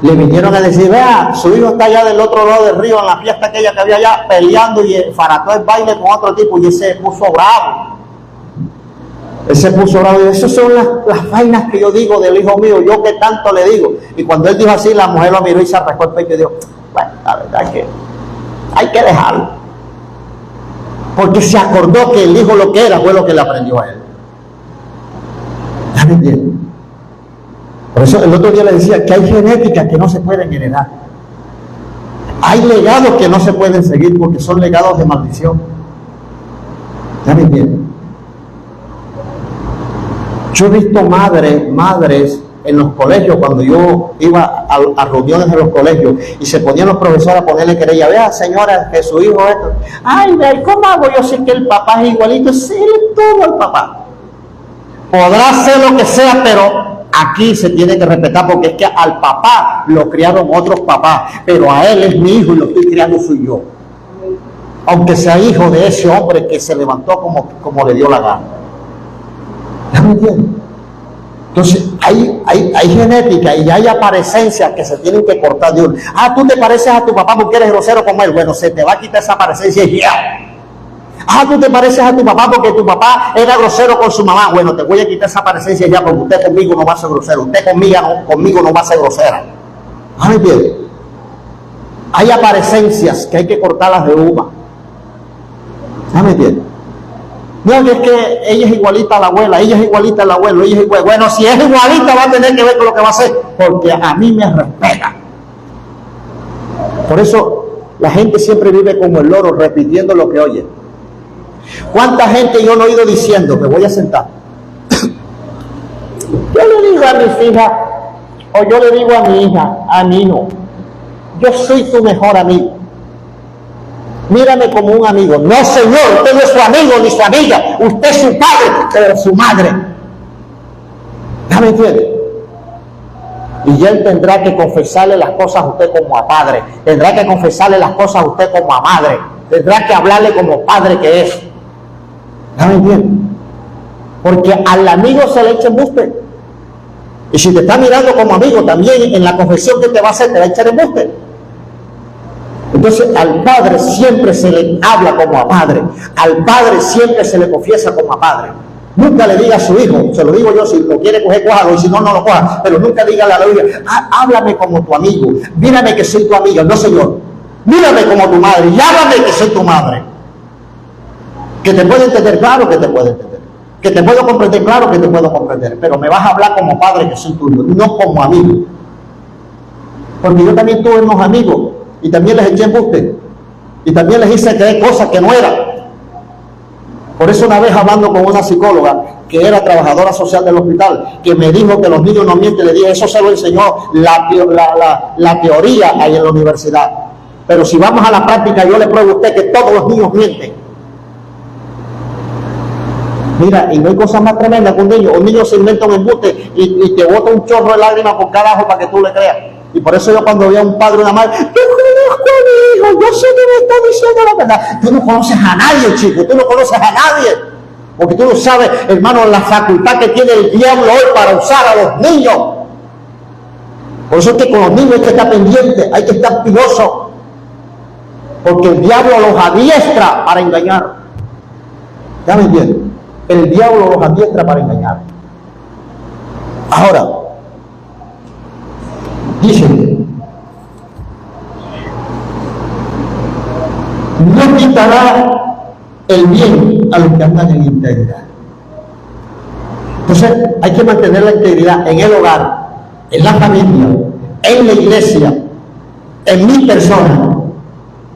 le vinieron a decir, vea, su hijo está allá del otro lado del río, en la fiesta aquella que había allá, peleando y farató el baile con otro tipo, y él se puso bravo. Él se puso bravo y dijo, esas son las vainas que yo digo del hijo mío, yo que tanto le digo. Y cuando él dijo así, la mujer lo miró y se arrancó el pecho y dijo, bueno, la verdad es que hay que dejarlo. Porque se acordó que el hijo lo que era fue lo que le aprendió a él. ¿Ya me entienden? Por eso el otro día le decía que hay genéticas que no se pueden heredar. Hay legados que no se pueden seguir porque son legados de maldición. ¿Ya me entienden? Yo he visto madres en los colegios, cuando yo iba a reuniones en los colegios y se ponían los profesores a ponerle querella, vea señora, que su hijo esto, ay, vea, ¿cómo hago yo sé que el papá es igualito? Sí, todo el papá. Podrá ser lo que sea, pero aquí se tiene que respetar, porque es que al papá lo criaron otros papás, pero a él es mi hijo y lo estoy criando soy yo. Aunque sea hijo de ese hombre que se levantó como le dio la gana. ¿Ya me entiendes? Entonces hay genética y hay apariencias que se tienen que cortar de uno. Ah, tú te pareces a tu papá porque eres grosero como él. Bueno, se te va a quitar esa apariencia y ya. Ah, tú te pareces a tu papá porque tu papá era grosero con su mamá. Bueno, te voy a quitar esa apariencia ya, porque usted conmigo no va a ser grosero. Usted conmigo no va a ser grosera. ¿Ya me entiendes? Hay apariencias que hay que cortarlas de uva. ¿Ya me entiendes? No, es que ella es igualita a la abuela, ella es igualita al abuelo, ella es igual. Bueno, si es igualita va a tener que ver con lo que va a hacer, porque a mí me respeta. Por eso la gente siempre vive como el loro, repitiendo lo que oye. ¿Cuánta gente yo no he oído diciendo, me voy a sentar? Yo le digo a mis hijas, o yo le digo a mi hija, a mi hijo, yo soy tu mejor amigo. Mírame como un amigo. No, señor, usted no es su amigo ni su amiga. Usted es su padre, pero su madre. ¿Ya me entiende? Y él tendrá que confesarle las cosas a usted como a padre. Tendrá que confesarle las cosas a usted como a madre. Tendrá que hablarle como padre que es. ¿Ya me entiende? Porque al amigo se le echa embuste. Y si te está mirando como amigo, también en la confesión que te va a hacer, te va a echar embuste. Entonces al padre siempre se le habla como a padre, al padre siempre se le confiesa como a padre. Nunca le diga a su hijo, se lo digo yo, si lo quiere coger, cójalo, y si no, no lo coja, pero nunca diga a la hija, háblame como tu amigo, mírame que soy tu amigo. No, señor, mírame como tu madre y háblame que soy tu madre. Que te puedo entender, claro que te puedo entender. Que te puedo comprender, claro que te puedo comprender, pero me vas a hablar como padre que soy tuyo, no como amigo. Porque yo también tuve unos amigos y también les eché embuste y también les hice creer cosas que no eran. Por eso una vez hablando con una psicóloga que era trabajadora social del hospital, que me dijo que los niños no mienten, le dije, eso se lo enseñó la teoría ahí en la universidad, pero si vamos a la práctica yo le pruebo a usted que todos los niños mienten. Mira, y no hay cosa más tremenda que un niño se inventa un embuste y te bota un chorro de lágrimas por cada ojo para que tú le creas. Y por eso yo cuando veo a un padre o una madre, yo conozco a mi hijo, yo sé que me está diciendo la verdad. Tú no conoces a nadie, chico, tú no conoces a nadie. Porque tú no sabes, hermano, la facultad que tiene el diablo hoy para usar a los niños. Por eso es que con los niños hay que estar pendiente, hay que estar piloso. Porque el diablo los adiestra para engañar. ¿Ya me entiendes? El diablo los adiestra para engañar. Ahora, dice, no quitará el bien a los que andan en integridad. Entonces hay que mantener la integridad en el hogar, en la familia, en la iglesia, en mi persona,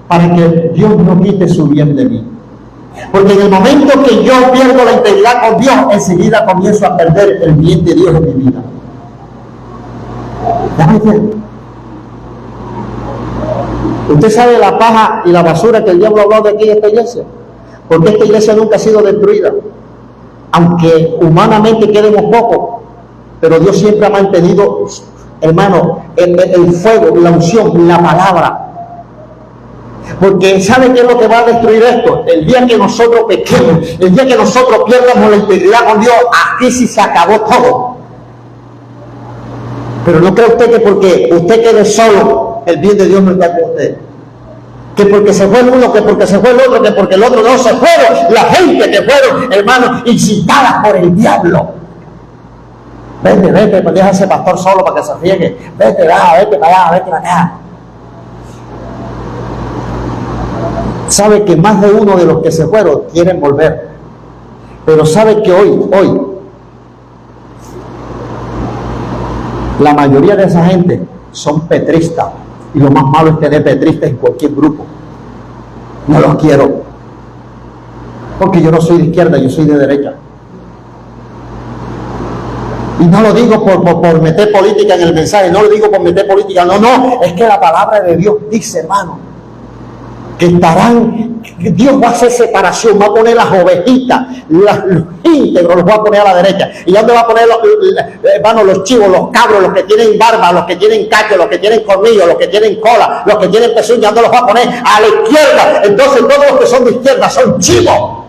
para que Dios no quite su bien de mí. Porque en el momento que yo pierdo la integridad con Dios, enseguida comienzo a perder el bien de Dios en mi vida. ¿Ya me entiende? Usted sabe la paja y la basura que el diablo ha hablado de aquí en esta iglesia, porque esta iglesia nunca ha sido destruida, aunque humanamente quedemos pocos, pero Dios siempre ha mantenido, hermano, el fuego, la unción, la palabra. Porque ¿sabe qué es lo que va a destruir esto? El día que nosotros pequemos, el día que nosotros pierdamos la integridad con Dios, aquí sí se acabó todo. Pero no cree usted que porque usted quede solo, el bien de Dios no está con usted. Que porque se fue el uno, que porque se fue el otro, que porque el otro no se fueron. La gente que fueron, hermanos, incitadas por el diablo. Vete, pues deja a ese pastor solo para que se riegue. Vete para allá, vete para acá. Sabe que más de uno de los que se fueron quieren volver. Pero sabe que hoy, la mayoría de esa gente son petristas. Y lo más malo es tener petristas en cualquier grupo. No los quiero. Porque yo no soy de izquierda, yo soy de derecha. Y no lo digo por meter política en el mensaje, no lo digo por meter política, no, es que la palabra de Dios dice, hermano, que Dios va a hacer separación, va a poner las ovejitas, los íntegros los va a poner a la derecha. ¿Y dónde va a poner los chivos, los cabros, los que tienen barba, los que tienen cacho, los que tienen colmillos, los que tienen cola, los que tienen pezuñas? ¿Dónde los va a poner? A la izquierda. Entonces todos los que son de izquierda son chivos.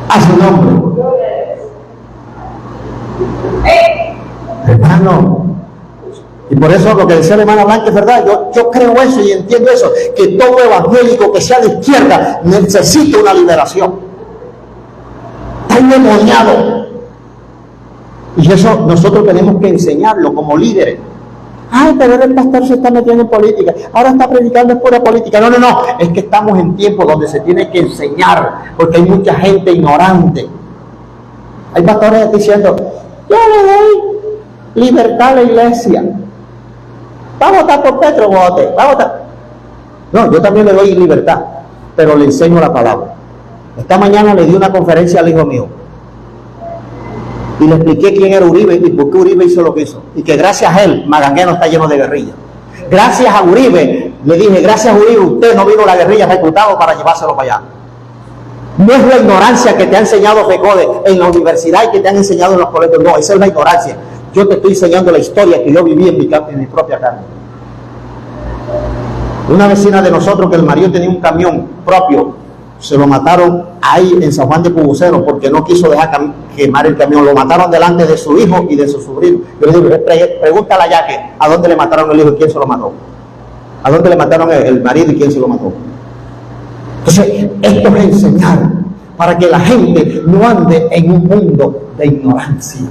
A su nombre. Hermano. Y por eso lo que decía la hermana Blanca es verdad, yo creo eso y entiendo eso, que todo evangélico que sea de izquierda necesita una liberación. Está endemoniado. Y eso nosotros tenemos que enseñarlo como líderes, Ay, pero el pastor se está metiendo en política, ahora está predicando pura política. No, es que estamos en tiempos donde se tiene que enseñar, porque hay mucha gente ignorante. Hay pastores diciendo, yo le doy libertad a la iglesia. Va a votar por Petro, vote, va a votar. No, yo también le doy libertad, pero le enseño la palabra. Esta mañana le di una conferencia al hijo mío y le expliqué quién era Uribe y por qué Uribe hizo lo que hizo, y que gracias a él Magangué no está lleno de guerrillas. Gracias a Uribe, le dije, gracias a Uribe usted no vino la guerrilla reclutado para llevárselo para allá. No es la ignorancia que te ha enseñado FECODE en la universidad y que te han enseñado en los colegios, no, esa es la ignorancia. Yo te estoy enseñando la historia que yo viví en mi propia carne. Una vecina de nosotros, que el marido tenía un camión propio, se lo mataron ahí en San Juan de Pubucero porque no quiso dejar quemar el camión. Lo mataron delante de su hijo y de su sobrino. Yo le digo, pregúntale a Yaque a dónde le mataron el hijo y quién se lo mató. A dónde le mataron el marido y quién se lo mató. Entonces, esto es enseñar para que la gente no ande en un mundo de ignorancia,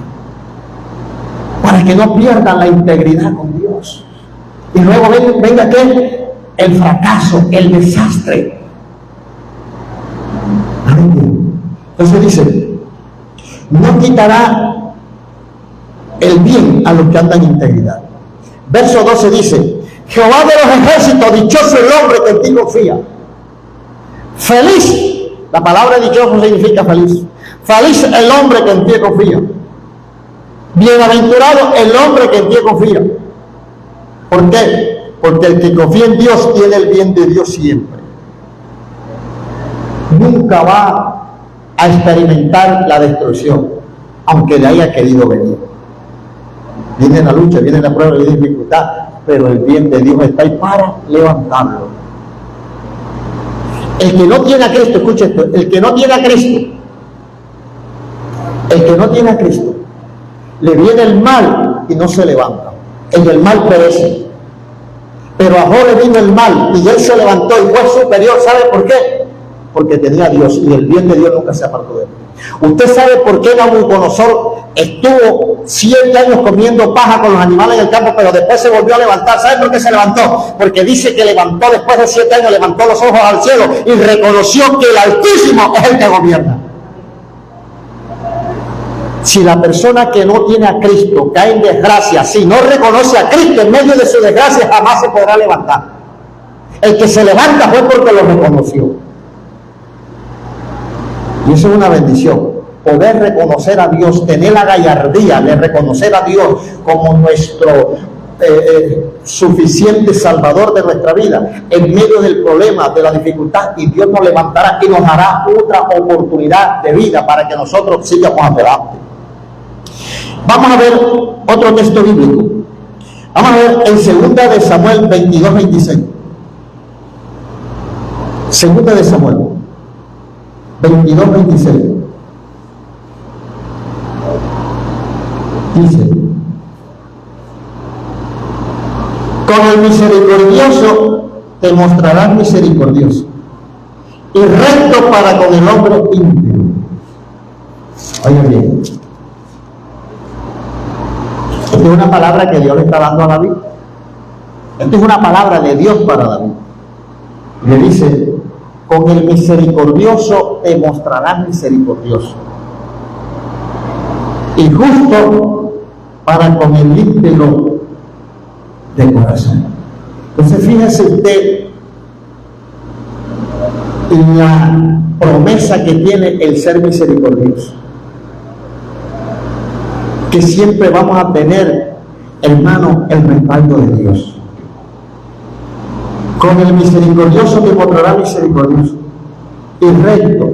para que no pierdan la integridad con Dios. Y luego venga que el fracaso, el desastre. Entonces dice, no quitará el bien a los que andan en integridad. Verso 12 dice, Jehová de los ejércitos, dichoso el hombre que en ti confía. Feliz, la palabra dichoso significa feliz. Feliz el hombre que en ti confía. Bienaventurado el hombre que en ti confía. ¿Por qué? Porque el que confía en Dios tiene el bien de Dios siempre. Nunca va a experimentar la destrucción, aunque le haya querido venir. Viene la lucha, viene la prueba, viene la dificultad, pero el bien de Dios está ahí para levantarlo. El que no tiene a Cristo, escucha esto, el que no tiene a Cristo, le viene el mal y no se levanta. En el mal perece. Pero a Job le vino el mal y él se levantó y fue superior. ¿Sabe por qué? Porque tenía a Dios y el bien de Dios nunca se apartó de él. ¿Usted sabe por qué Nabucodonosor estuvo 7 años comiendo paja con los animales en el campo, pero después se volvió a levantar? ¿Sabe por qué se levantó? Porque dice que levantó después de 7 años, levantó los ojos al cielo y reconoció que el Altísimo es el que gobierna. Si la persona que no tiene a Cristo cae en desgracia, si no reconoce a Cristo en medio de su desgracia, jamás se podrá levantar. El que se levanta fue porque lo reconoció. Y eso es una bendición, poder reconocer a Dios, tener la gallardía de reconocer a Dios como nuestro suficiente salvador de nuestra vida en medio del problema, de la dificultad, y Dios nos levantará y nos dará otra oportunidad de vida para que nosotros sigamos adelante. Vamos a ver otro texto bíblico. Vamos a ver en 2 de Samuel 22-26. 2 de Samuel 22-26. Dice, con el misericordioso te mostrarás misericordioso y recto para con el hombre íntegro. Oigan bien, esta es una palabra que Dios le está dando a David. Esta es una palabra de Dios para David. Le dice, con el misericordioso te mostrarás misericordioso y justo para con el íntegro de corazón. Entonces fíjese usted la promesa que tiene el ser misericordioso, que siempre vamos a tener, hermano, el respaldo de Dios. Con el misericordioso te mostrará misericordioso y recto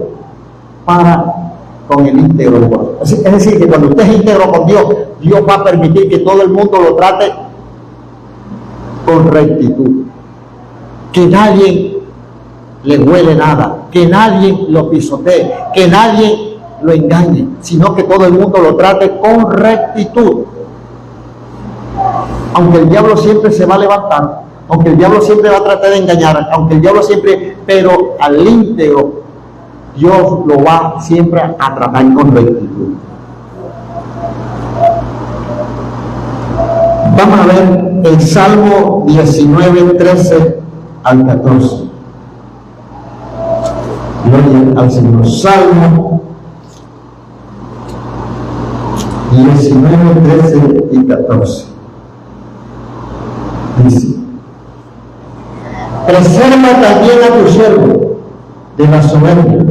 para con el íntegro de corazón. Es decir, que cuando usted es íntegro con Dios, Dios va a permitir que todo el mundo lo trate con rectitud, que nadie le huele nada, que nadie lo pisotee, que nadie lo engañe, sino que todo el mundo lo trate con rectitud. Aunque el diablo siempre se va a levantar, aunque el diablo siempre va a tratar de engañar, aunque el diablo siempre, pero al íntegro Dios lo va siempre a tratar con rectitud. Vamos a ver el Salmo 19, 13 al 14. Gloria al Señor. Salmo 19, 13 y 14. Dice: preserva también a tu siervo de la soberbia,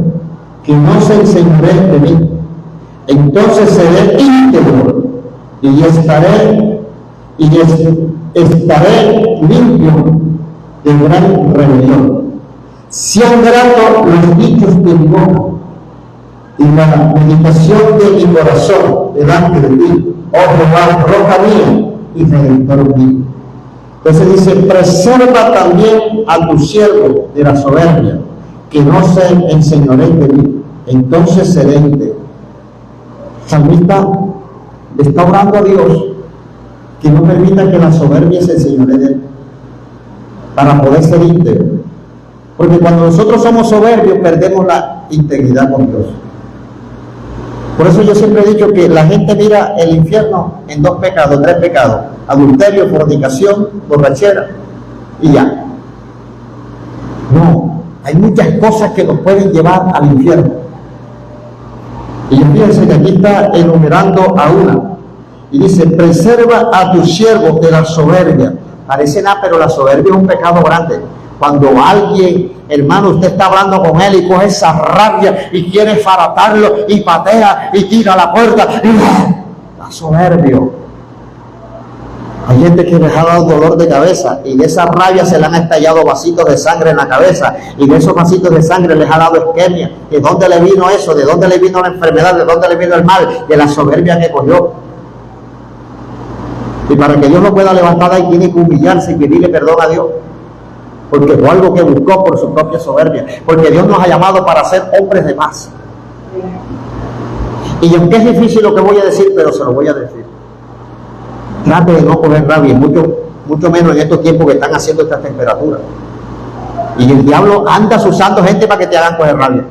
que no se enseñoree de mí. Entonces seré íntegro y estaré limpio de gran rebelión. Sean gratos los dichos de mi boca y la meditación de mi corazón delante de ti, oh Jehová, roca mía y redentor mío. Entonces dice: preserva también a tu siervo de la soberbia, que no se enseñoree de mí. Entonces seré íntegro. El salmista le está orando a Dios que no permita que la soberbia se enseñoree de él, para poder ser íntegro. Porque cuando nosotros somos soberbios, perdemos la integridad con Dios. Por eso yo siempre he dicho que la gente mira el infierno en 2 pecados, 3 pecados: adulterio, fornicación, borrachera, y ya. No, hay muchas cosas que nos pueden llevar al infierno. Y fíjense que aquí está enumerando a una. Y dice: preserva a tu siervo de la soberbia. Parece nada, pero la soberbia es un pecado grande. Cuando alguien, hermano, usted está hablando con él y coge esa rabia y quiere faratarlo y patea y tira la puerta. La soberbia. Hay gente que les ha dado dolor de cabeza y de esa rabia se le han estallado vasitos de sangre en la cabeza, y de esos vasitos de sangre les ha dado isquemia. ¿De dónde le vino eso? ¿De dónde le vino la enfermedad? ¿De dónde le vino el mal? De la soberbia que cogió. Y para que Dios lo pueda levantar, ahí tiene que humillarse y pedirle perdón a Dios, porque fue algo que buscó por su propia soberbia. Porque Dios nos ha llamado para ser hombres de paz. Y aunque es difícil lo que voy a decir, pero se lo voy a decir: trate de no coger rabia, mucho menos en estos tiempos que están haciendo estas temperaturas. Y el diablo anda usando gente para que te hagan coger rabia.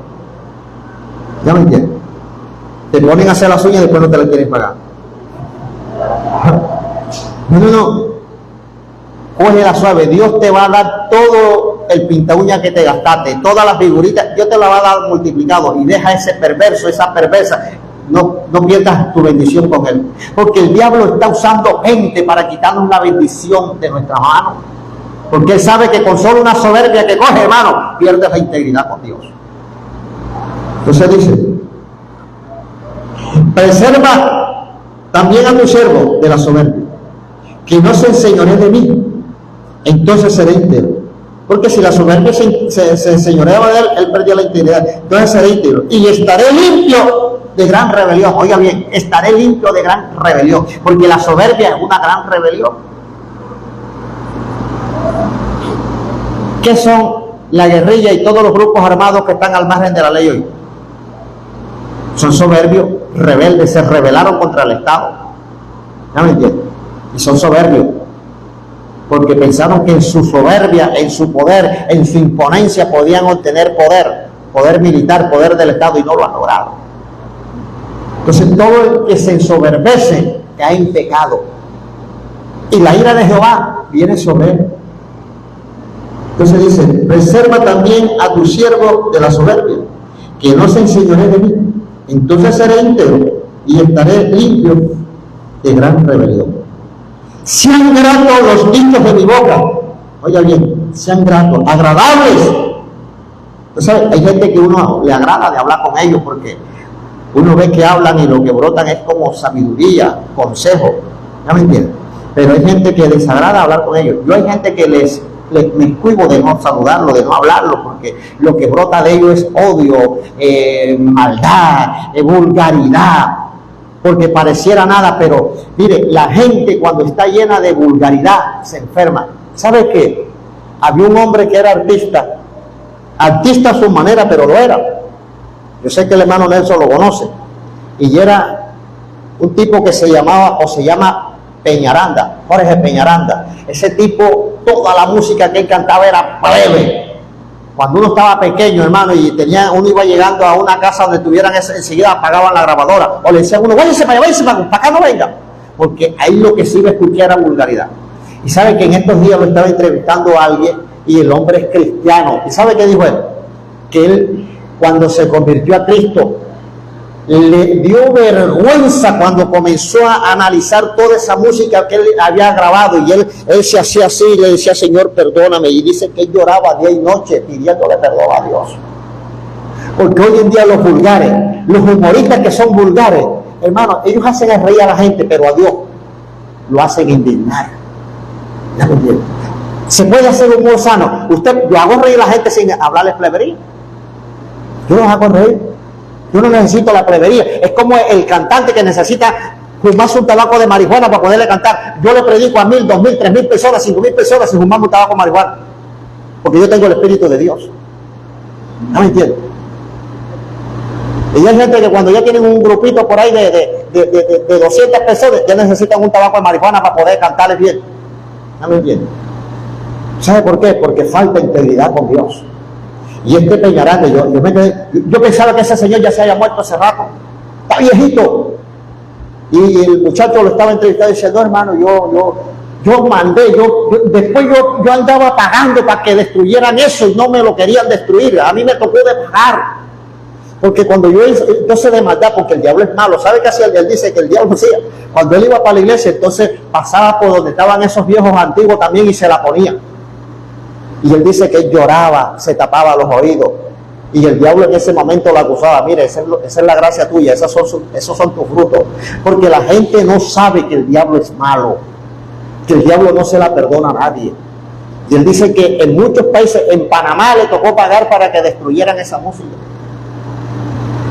¿Ya me entiendes? Te ponen a hacer las uñas y después no te las quieren pagar. No. Cógela suave. Dios te va a dar todo el pinta uña que te gastaste, todas las figuritas, Dios te la va a dar multiplicado. Y deja ese perverso, esa perversa. No pierdas tu bendición con él, porque el diablo está usando gente para quitarnos la bendición de nuestras manos, porque él sabe que con solo una soberbia que coge, hermano, pierdes la integridad con Dios. Entonces dice: preserva también a tu siervo de la soberbia, que no se enseñoree de mí. Entonces seré íntegro. Porque si la soberbia se enseñoreaba de él, él perdía la integridad. Entonces seré íntegro y estaré limpio de gran rebelión. Oiga bien, estaré limpio de gran rebelión, porque la soberbia es una gran rebelión. ¿Qué son la guerrilla y todos los grupos armados que están al margen de la ley hoy? Son soberbios, rebeldes, se rebelaron contra el Estado. ¿Ya me entiendes? Y son soberbios porque pensaron que en su soberbia, en su poder, en su imponencia podían obtener poder militar, poder del Estado, y no lo han logrado. Entonces todo el que se ensoberbece cae en pecado, y la ira de Jehová viene sobre él. Entonces dice: preserva también a tu siervo de la soberbia, que no se enseñoree de mí. Entonces seré íntegro y estaré limpio de gran rebelión. Sean gratos los dichos de mi boca. Oiga bien, sean gratos, agradables. Entonces hay gente que uno le agrada de hablar con ellos, porque uno ve que hablan y lo que brotan es como sabiduría, consejo. ¿Ya me entienden? Pero hay gente que les agrada hablar con ellos. Yo hay gente que me cuido de no saludarlo, de no hablarlo, porque lo que brota de ellos es odio, maldad, vulgaridad, porque pareciera nada. Pero mire, la gente cuando está llena de vulgaridad se enferma. ¿Sabe qué? Había un hombre que era artista a su manera, pero lo era. Yo sé que el hermano Nelson lo conoce, y era un tipo que se llamaba, o se llama, Peñaranda, Jorge Peñaranda. Ese tipo, toda la música que él cantaba era breve. Cuando uno estaba pequeño, hermano, y uno iba llegando a una casa donde tuvieran eso, enseguida apagaban la grabadora, o le decían a uno: váyase para allá, para acá no venga, porque ahí lo que se iba a escuchar era vulgaridad. Y sabe que en estos días lo estaba entrevistando a alguien y el hombre es cristiano. ¿Y sabe qué dijo él? Que él, cuando se convirtió a Cristo, le dio vergüenza cuando comenzó a analizar toda esa música que él había grabado, y él se hacía así y le decía: Señor, perdóname. Y dice que él lloraba día y noche pidiéndole perdón a Dios. Porque hoy en día los vulgares, los humoristas que son vulgares, hermano, ellos hacen reír a la gente, pero a Dios lo hacen indignar. Se puede hacer humor sano. Yo hago reír a la gente sin hablarles plebería. Yo los hago reír. Yo no necesito la plebería. Es como el cantante que necesita fumarse un tabaco de marihuana para poderle cantar. Yo le predico a 1,000, 2,000, 3,000 personas, 5,000 personas sin fumar un tabaco de marihuana, porque yo tengo el Espíritu de Dios. ¿No me entiendes? Y hay gente que cuando ya tienen un grupito por ahí de 200 personas, ya necesitan un tabaco de marihuana para poder cantarles bien. ¿No me entiendes? ¿Sabe por qué? Porque falta integridad con Dios. Y este Peñarande, yo pensaba que ese señor ya se haya muerto hace rato. Está viejito. Y el muchacho lo estaba entrevistando y dice: no, hermano, yo mandé, después yo andaba pagando para que destruyeran eso y no me lo querían destruir. A mí me tocó de pagar. Porque cuando yo sé de maldad, porque el diablo es malo. ¿Sabe qué hacía? Él dice que el diablo hacía. Cuando él iba para la iglesia, entonces pasaba por donde estaban esos viejos antiguos también y se la ponía. Y él dice que él lloraba, se tapaba los oídos. Y el diablo en ese momento lo acusaba: mire, esa es la gracia tuya, esos son tus frutos. Porque la gente no sabe que el diablo es malo, que el diablo no se la perdona a nadie. Y él dice que en muchos países, en Panamá le tocó pagar para que destruyeran esa música.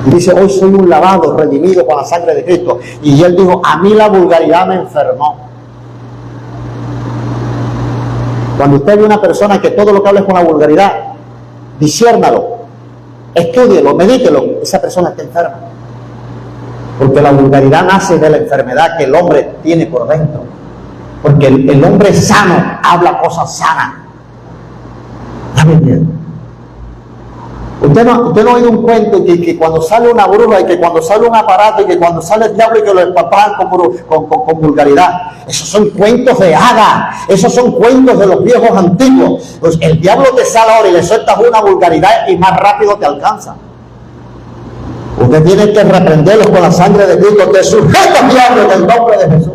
Y dice: hoy soy un lavado, redimido con la sangre de Cristo. Y él dijo: a mí la vulgaridad me enfermó. Cuando usted ve una persona que todo lo que habla es con la vulgaridad, disciérnalo, estúdielo, medítelo. Esa persona está enferma. Porque la vulgaridad nace de la enfermedad que el hombre tiene por dentro. Porque el hombre sano habla cosas sanas. ¿Está bien? Usted no ha oído un cuento que cuando sale una bruja, y que cuando sale un aparato, y que cuando sale el diablo y que lo empapan con vulgaridad. Esos son cuentos de hadas, esos son cuentos de los viejos antiguos. Pues el diablo te sale ahora y le sueltas una vulgaridad y más rápido te alcanza. Usted tiene que reprenderlos con la sangre de Cristo. Te sujeta, diablo, en el nombre de Jesús.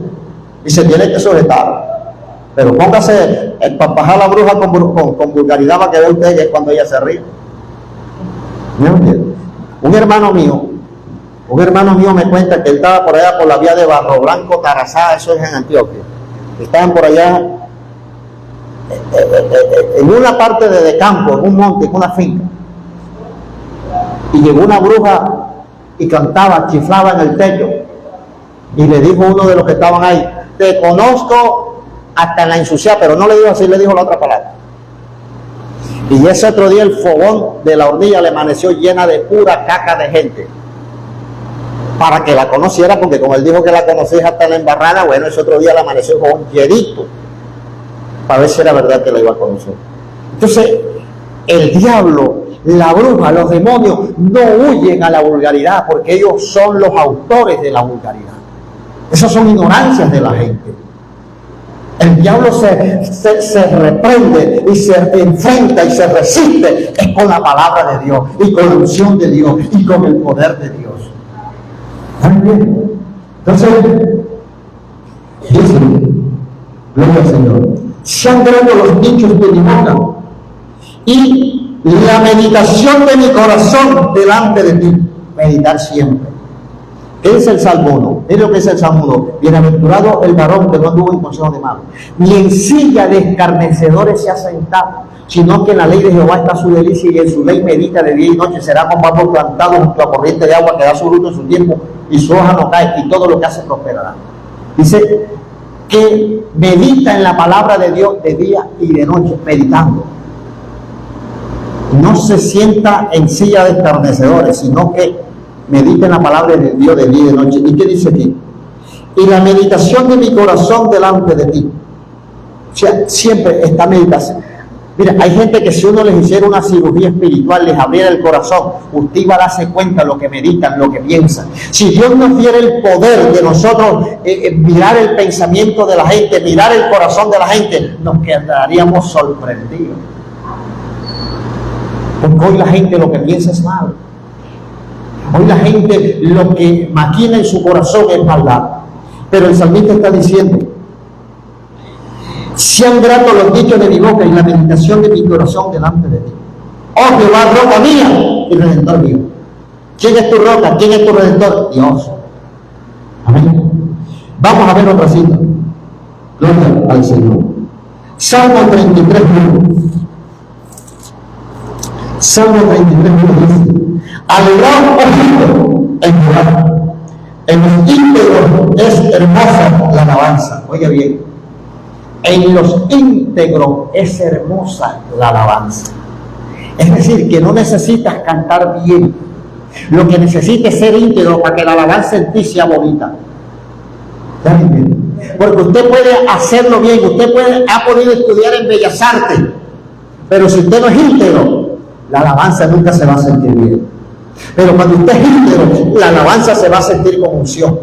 Y se tiene que sujetar. Pero póngase el papajar a la bruja con vulgaridad para que vea usted que es cuando ella se ríe. Un hermano mío me cuenta que él estaba por allá por la vía de Barro Blanco, Tarazá, eso es en Antioquia. Estaban por allá en una parte de campo, en un monte, en una finca. Y llegó una bruja y cantaba, chiflaba en el techo. Y le dijo uno de los que estaban ahí: te conozco hasta en la ensuciada, pero no le dijo así, le dijo la otra palabra. Y ese otro día el fogón de la hornilla le amaneció llena de pura caca de gente. Para que la conociera, porque como él dijo que la conocía hasta la embarrada, bueno, ese otro día le amaneció el fogón llenito. Para ver si era verdad que la iba a conocer. Entonces, el diablo, la bruja, los demonios no huyen a la vulgaridad, porque ellos son los autores de la vulgaridad. Esas son ignorancias de la gente. El diablo se reprende y se enfrenta y se resiste es con la palabra de Dios y con la unción de Dios y con el poder de Dios. ¿Muy bien? Entonces, dice, gloria al Señor, sean grandes los dichos de mi boca y la meditación de mi corazón delante de ti. Meditar siempre. ¿Qué dice el Salmo 1? Es lo que dice el Salmo 1. Bienaventurado el varón que no anduvo en consejo de malos, ni en silla de escarnecedores se ha sentado, sino que en la ley de Jehová está su delicia, y en su ley medita de día y noche. Será como árbol plantado junto a corriente de agua, que da su fruto en su tiempo, y su hoja no cae, y todo lo que hace prosperará. Dice que medita en la palabra de Dios de día y de noche, meditando. No se sienta en silla de escarnecedores, sino que medita en la palabra de Dios de día y de noche. ¿Y qué dice aquí? Y la meditación de mi corazón delante de ti. O sea, siempre esta meditación. Mira, hay gente que si uno les hiciera una cirugía espiritual, les abriera el corazón, usted iba a darse cuenta de lo que meditan, lo que piensan. Si Dios nos diera el poder de nosotros mirar el pensamiento de la gente, mirar el corazón de la gente, nos quedaríamos sorprendidos. Porque hoy la gente lo que piensa es malo. Hoy la gente lo que maquina en su corazón es maldad. Pero el salmista está diciendo: sean gratos los dichos de mi boca y la meditación de mi corazón delante de ti. Oh Jehová, roca mía y redentor mío. ¿Quién es tu roca? ¿Quién es tu redentor? Dios. Amén. Vamos a ver otra cita. Gloria al Señor. Salmo 33, 1. Salmo 33, 1 dice: alegraos, oh en Jehová. En los íntegros es hermosa la alabanza. Oiga bien. En los íntegros es hermosa la alabanza. Es decir, que no necesitas cantar bien. Lo que necesitas es ser íntegro para que la alabanza en ti sea bonita. Porque usted puede hacerlo bien, ha podido estudiar en Bellas Artes, pero si usted no es íntegro, la alabanza nunca se va a sentir bien. Pero cuando usted es íntegro, la alabanza se va a sentir con unción.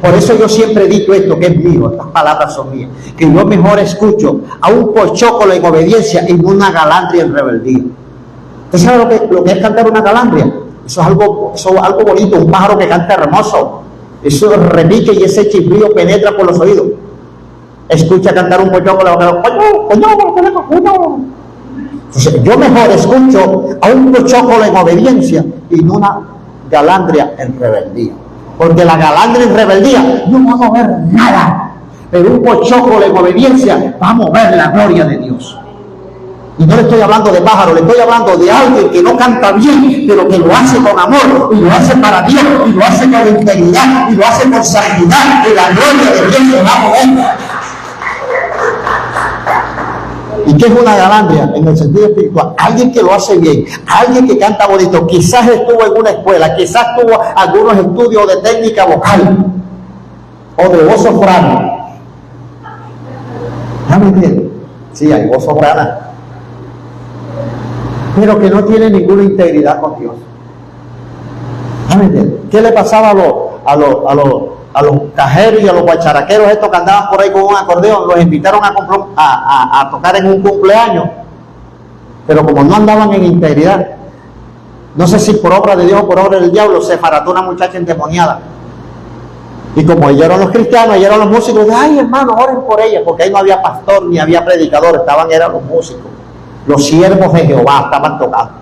Por eso yo siempre he dicho esto que es mío, estas palabras son mías, que yo mejor escucho a un pochócolo en obediencia y no una galandria en rebeldía. ¿Usted sabe lo que es cantar una galandria? Eso es algo bonito, un pájaro que canta hermoso. Eso repique y ese chiflido penetra por los oídos. Escucha cantar un pochócolo, entonces yo mejor escucho a un pochócolo en obediencia y no una galandria en rebeldía. Porque la galandria en rebeldía no vamos a ver nada, pero un pochócolo en obediencia vamos a ver la gloria de Dios. Y no le estoy hablando de pájaro, le estoy hablando de alguien que no canta bien, pero que lo hace con amor, y lo hace para Dios, y lo hace con integridad, y lo hace con santidad, y la gloria de Dios se va a mover. ¿Y qué es una galandria en el sentido espiritual? Alguien que lo hace bien, alguien que canta bonito, quizás estuvo en una escuela, quizás tuvo algunos estudios de técnica vocal o de voz soprano. ¿Ya me entiendes? Sí, hay voz soprana, pero que no tiene ninguna integridad con Dios. ¿Ya me entiendes? ¿Qué le pasaba a los cajeros y a los guacharaqueros estos que andaban por ahí con un acordeón? Los invitaron a tocar en un cumpleaños, pero como no andaban en integridad, no sé si por obra de Dios o por obra del diablo, se farató una muchacha endemoniada. Y como ellos eran los cristianos, ellos eran los músicos, ay hermano, oren por ella, porque ahí no había pastor ni había predicador, eran los músicos, los siervos de Jehová estaban tocando,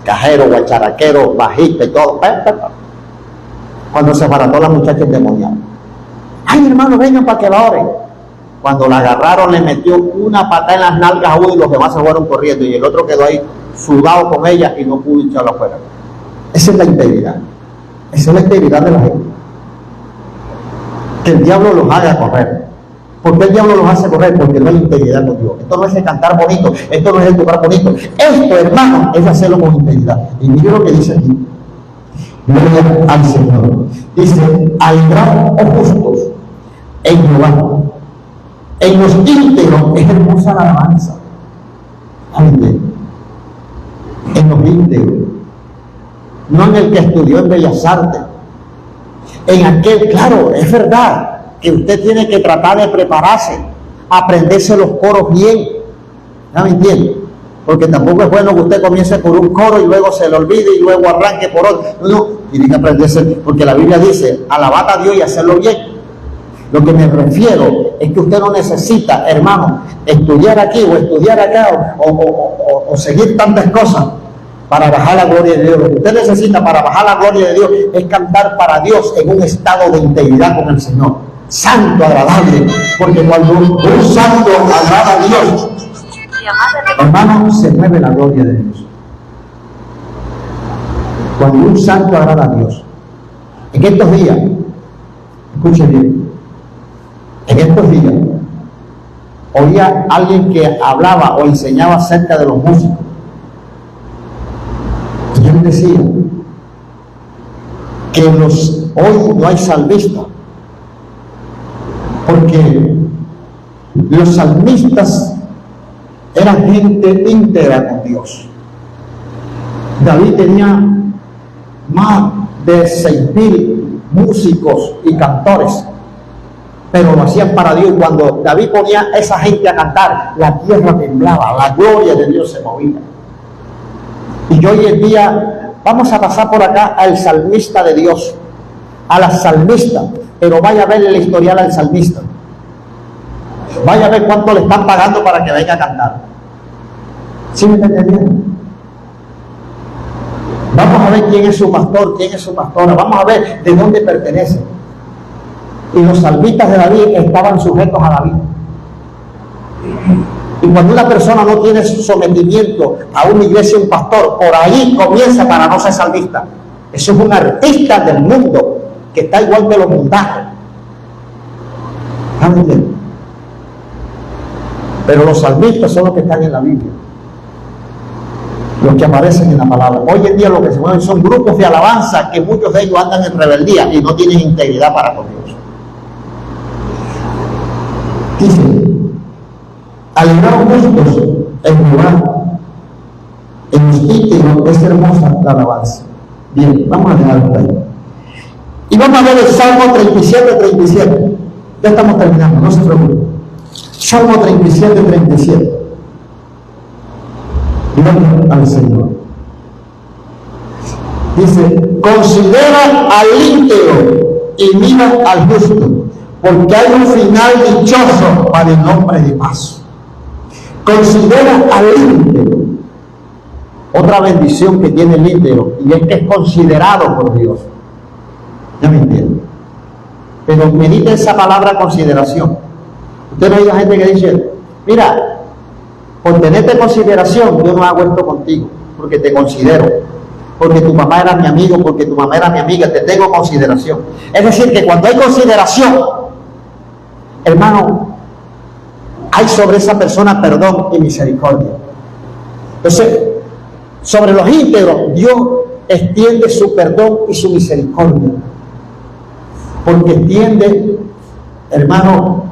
cajeros, guacharaqueros, bajistas y todo. Cuando se farató la muchacha endemoniada, ay hermano, vengan para que la oren. Cuando la agarraron, le metió una patada en las nalgas a uno y los demás se fueron corriendo, y el otro quedó ahí sudado con ella y no pudo echarla afuera. Esa es la integridad. Esa es la integridad de la gente. Que el diablo los haga correr. ¿Por qué el diablo los hace correr? Porque no hay integridad con Dios. Esto no es el cantar bonito, esto no es el tocar bonito. Esto, hermano, es hacerlo con integridad. Y mire lo que dice aquí. Gloria al Señor. Dice: alegraos, oh justos, en Jehová. En los íntegros es hermosa la alabanza. Amén. En los íntegros. No en el que estudió en Bellas Artes. En aquel, claro, es verdad que usted tiene que tratar de prepararse, aprenderse los coros bien. ¿Ya me entiende? Porque tampoco es bueno que usted comience por un coro y luego se le olvide y luego arranque por otro. No, tiene que aprenderse, porque la Biblia dice: alabad a Dios y hacerlo bien. Lo que me refiero es que usted no necesita, hermano, estudiar aquí o estudiar acá o seguir tantas cosas para bajar la gloria de Dios. Lo que usted necesita para bajar la gloria de Dios es cantar para Dios en un estado de integridad con el Señor. Santo, agradable, porque cuando un santo agrada a Dios, hermano, se mueve la gloria de Dios. Cuando un santo agrada a Dios. En estos días, escuchen bien, en estos días oía a alguien que hablaba o enseñaba acerca de los músicos. Y él decía que hoy no hay salmistas, porque los salmistas eran gente íntegra con Dios. David tenía más de 6,000 músicos y cantores, pero lo hacían para Dios. Cuando David ponía a esa gente a cantar, la tierra temblaba, la gloria de Dios se movía. Y hoy en día vamos a pasar por acá al salmista de Dios, a la salmista, pero vaya a ver el historial al salmista. Vaya a ver cuánto le están pagando para que venga a cantar. ¿Sí me está entendiendo? Vamos a ver quién es su pastor, quién es su pastora. Vamos a ver de dónde pertenece. Y los salmistas de David estaban sujetos a David. Y cuando una persona no tiene sometimiento a una iglesia, un pastor, por ahí comienza para no ser salmista. Eso es un artista del mundo que está igual que los mundanos. ¿Están entendiendo? Pero los salmistas son los que están en la Biblia, los que aparecen en la palabra. Hoy en día lo que se mueven son grupos de alabanza que muchos de ellos andan en rebeldía y no tienen integridad para con Dios. Dice: alegraos justos en Jehová, en los íntegros es hermosa la alabanza. Bien, vamos a dejarlo ahí. Y vamos a ver el Salmo 37. Ya estamos terminando, no se preocupen. Salmo 37. Gloria al Señor. Dice: considera al íntegro y mira al justo, porque hay un final dichoso para el hombre de paz. Considera al íntegro. Otra bendición que tiene el íntegro, y es que es considerado por Dios. ¿Ya me entienden? Pero medite esa palabra consideración. Usted no oye gente que dice: mira, por tenerte consideración, yo no hago esto contigo, porque te considero, porque tu papá era mi amigo, porque tu mamá era mi amiga, te tengo consideración. Es decir, que cuando hay consideración, hermano, hay sobre esa persona perdón y misericordia. Entonces, sobre los íntegros, Dios extiende su perdón y su misericordia, porque extiende, hermano,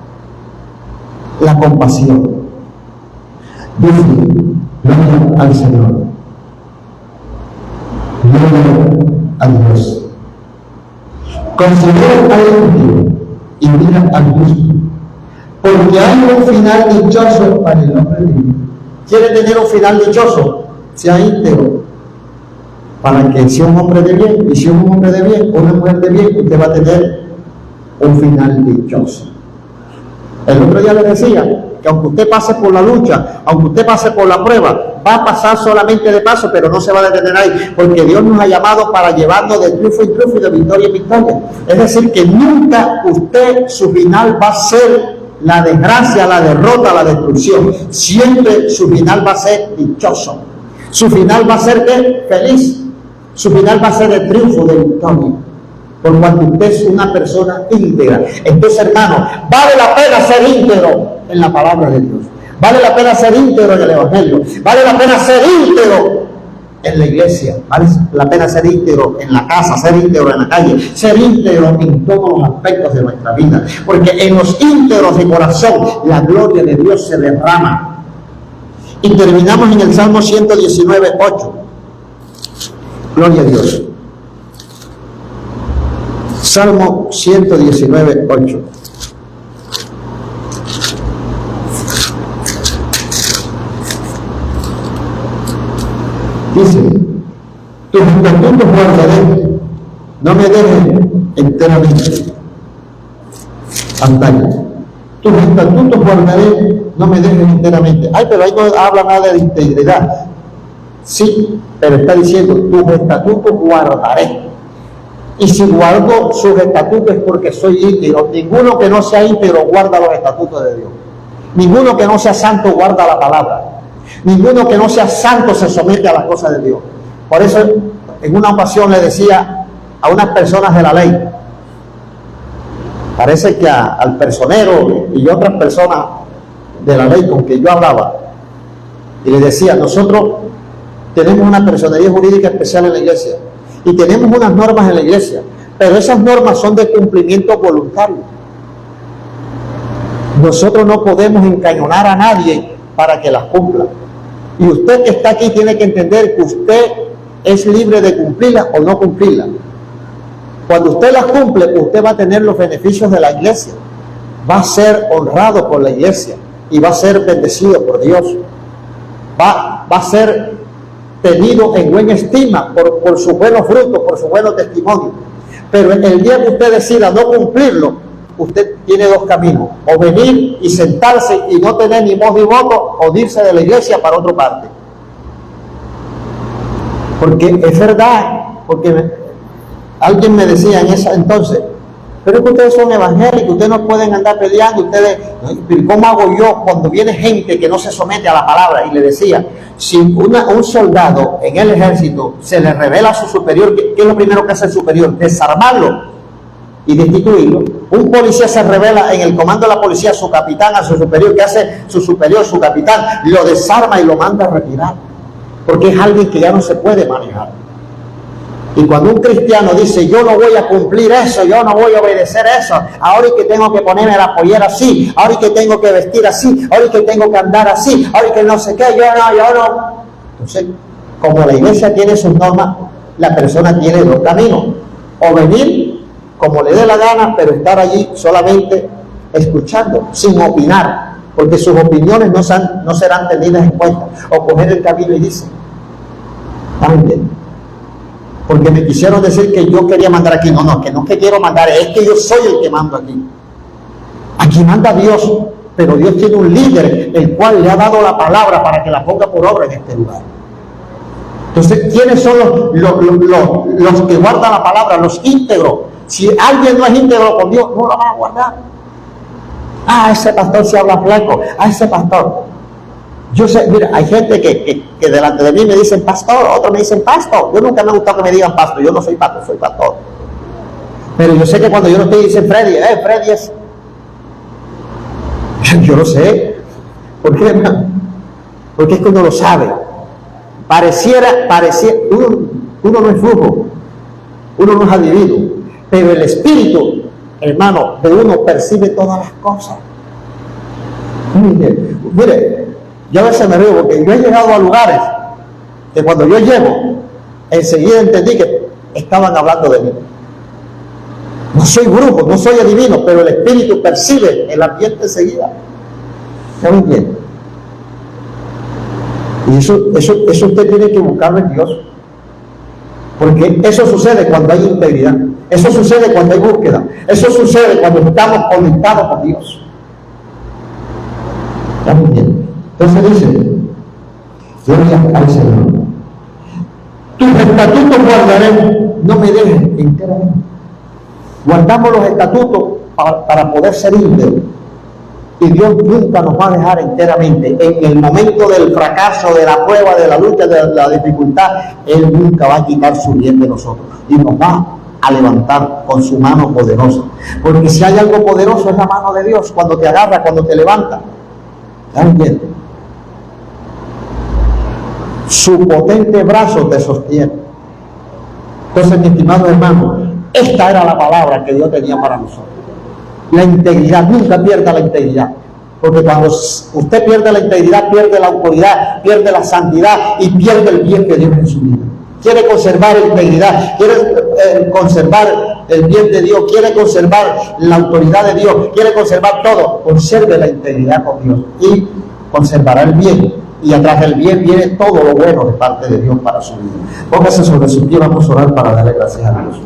la compasión. Dice: gloria al Señor, gloria a Dios. Considera al íntegro y mira al justo, porque hay un final dichoso para el hombre de bien. ¿Quiere tener un final dichoso? Sea íntegro, para que sea un hombre de bien, y si es un hombre de bien, una mujer de bien, usted va a tener un final dichoso. El otro día le decía que aunque usted pase por la lucha, aunque usted pase por la prueba, va a pasar solamente de paso, pero no se va a detener ahí, porque Dios nos ha llamado para llevarnos de triunfo en triunfo y de victoria en victoria. Es decir, que nunca usted, su final va a ser la desgracia, la derrota, la destrucción. Siempre su final va a ser dichoso. Su final va a ser de feliz. Su final va a ser de triunfo, de victoria. Por cuanto usted es una persona íntegra. Entonces, hermano, vale la pena ser íntegro en la palabra de Dios. Vale la pena ser íntegro en el Evangelio. Vale la pena ser íntegro en la iglesia. Vale la pena ser íntegro en la casa, ser íntegro en la calle, ser íntegro en todos los aspectos de nuestra vida. Porque en los íntegros de corazón la gloria de Dios se derrama. Y terminamos en el Salmo 119:8. Gloria a Dios. Salmo 119:8. Dice: tus estatutos guardaré, no me dejen enteramente. Hasta ahí. Tus estatutos guardaré, no me dejen enteramente. Ay, pero ahí no habla nada de integridad. Sí, pero está diciendo: tus estatutos guardaré. Y si guardo sus estatutos es porque soy íntegro. Ninguno que no sea íntegro guarda los estatutos de Dios. Ninguno que no sea santo guarda la palabra. Ninguno que no sea santo se somete a las cosas de Dios. Por eso en una ocasión le decía a unas personas de la ley, parece que al personero y otras personas de la ley con que yo hablaba, y le decía: nosotros tenemos una personería jurídica especial en la iglesia y tenemos unas normas en la iglesia, pero esas normas son de cumplimiento voluntario. Nosotros no podemos encañonar a nadie para que las cumpla. Y usted que está aquí tiene que entender que usted es libre de cumplirlas o no cumplirlas. Cuando usted las cumple, usted va a tener los beneficios de la iglesia, va a ser honrado por la iglesia y va a ser bendecido por Dios, va a ser tenido en buena estima por sus buenos frutos, por su buenos testimonios. Pero el día que usted decida no cumplirlo, usted tiene dos caminos: o venir y sentarse y no tener ni voz ni voto, o irse de la iglesia para otra parte. Porque es verdad, porque alguien me decía en ese entonces: pero es que ustedes son evangélicos, ustedes no pueden andar peleando, ustedes, ¿cómo hago yo cuando viene gente que no se somete a la palabra? Y le decía, si un soldado en el ejército se le revela a su superior, ¿qué es lo primero que hace el superior? Desarmarlo y destituirlo. Un policía se revela en el comando de la policía a su capitán, a su superior. ¿Qué hace su superior, su capitán? Lo desarma y lo manda a retirar, porque es alguien que ya no se puede manejar. Y cuando un cristiano dice, yo no voy a cumplir eso, yo no voy a obedecer eso, ahora es que tengo que ponerme la pollera así, ahora es que tengo que vestir así, ahora es que tengo que andar así, ahora es que no sé qué, yo no. Entonces, como la iglesia tiene sus normas, la persona tiene dos caminos: o venir como le dé la gana, pero estar allí solamente escuchando, sin opinar, porque sus opiniones no serán tenidas en cuenta, o coger el camino y dice, también, porque me quisieron decir que yo quería mandar aquí. No, que no es que quiero mandar, es que yo soy el que mando aquí. Aquí manda Dios, pero Dios tiene un líder, el cual le ha dado la palabra para que la ponga por obra en este lugar. Entonces, ¿quiénes son los que guardan la palabra? Los íntegros. Si alguien no es íntegro con Dios, no la va a guardar. Ese pastor se habla flaco, ese pastor. Yo sé, mira, hay gente que delante de mí me dicen pastor, otros me dicen pastor. Yo nunca me ha gustado que me digan pastor, yo no soy pastor, soy pastor. Pero yo sé que cuando yo no estoy, dicen Freddy, Freddy es. Yo lo sé. ¿Por qué, hermano? Porque es que uno lo sabe. Pareciera, uno no es brujo, uno no es adivino, pero el espíritu, hermano, de uno percibe todas las cosas. Mire, yo a veces me río porque yo he llegado a lugares que cuando yo llego, enseguida entendí que estaban hablando de mí. No soy brujo, no soy adivino, pero el espíritu percibe el ambiente enseguida. ¿Ya me entiende? Y eso usted tiene que buscarlo en Dios. Porque eso sucede cuando hay integridad. Eso sucede cuando hay búsqueda. Eso sucede cuando estamos conectados con Dios. ¿Ya me entiende? Entonces dice, gloria al Señor. Tus estatutos guardaré, no me dejes enteramente. Guardamos los estatutos para poder ser íntegros. Y Dios nunca nos va a dejar enteramente. En el momento del fracaso, de la prueba, de la lucha, de la dificultad, Él nunca va a quitar su bien de nosotros. Y nos va a levantar con su mano poderosa. Porque si hay algo poderoso es la mano de Dios. Cuando te agarra, cuando te levanta. ¿Están viendo? Su potente brazo te sostiene. Entonces, mi estimado hermano, esta era la palabra que Dios tenía para nosotros. La integridad, nunca pierda la integridad, porque cuando usted pierde la integridad, pierde la autoridad, pierde la santidad y pierde el bien que Dios en su vida. Quiere conservar la integridad, quiere conservar el bien de Dios, quiere conservar la autoridad de Dios, quiere conservar todo, conserve la integridad con Dios y conservará el bien, y atrás del bien viene todo lo bueno de parte de Dios para su vida. Póngase sobre su pie, vamos a orar para darle gracias a Dios.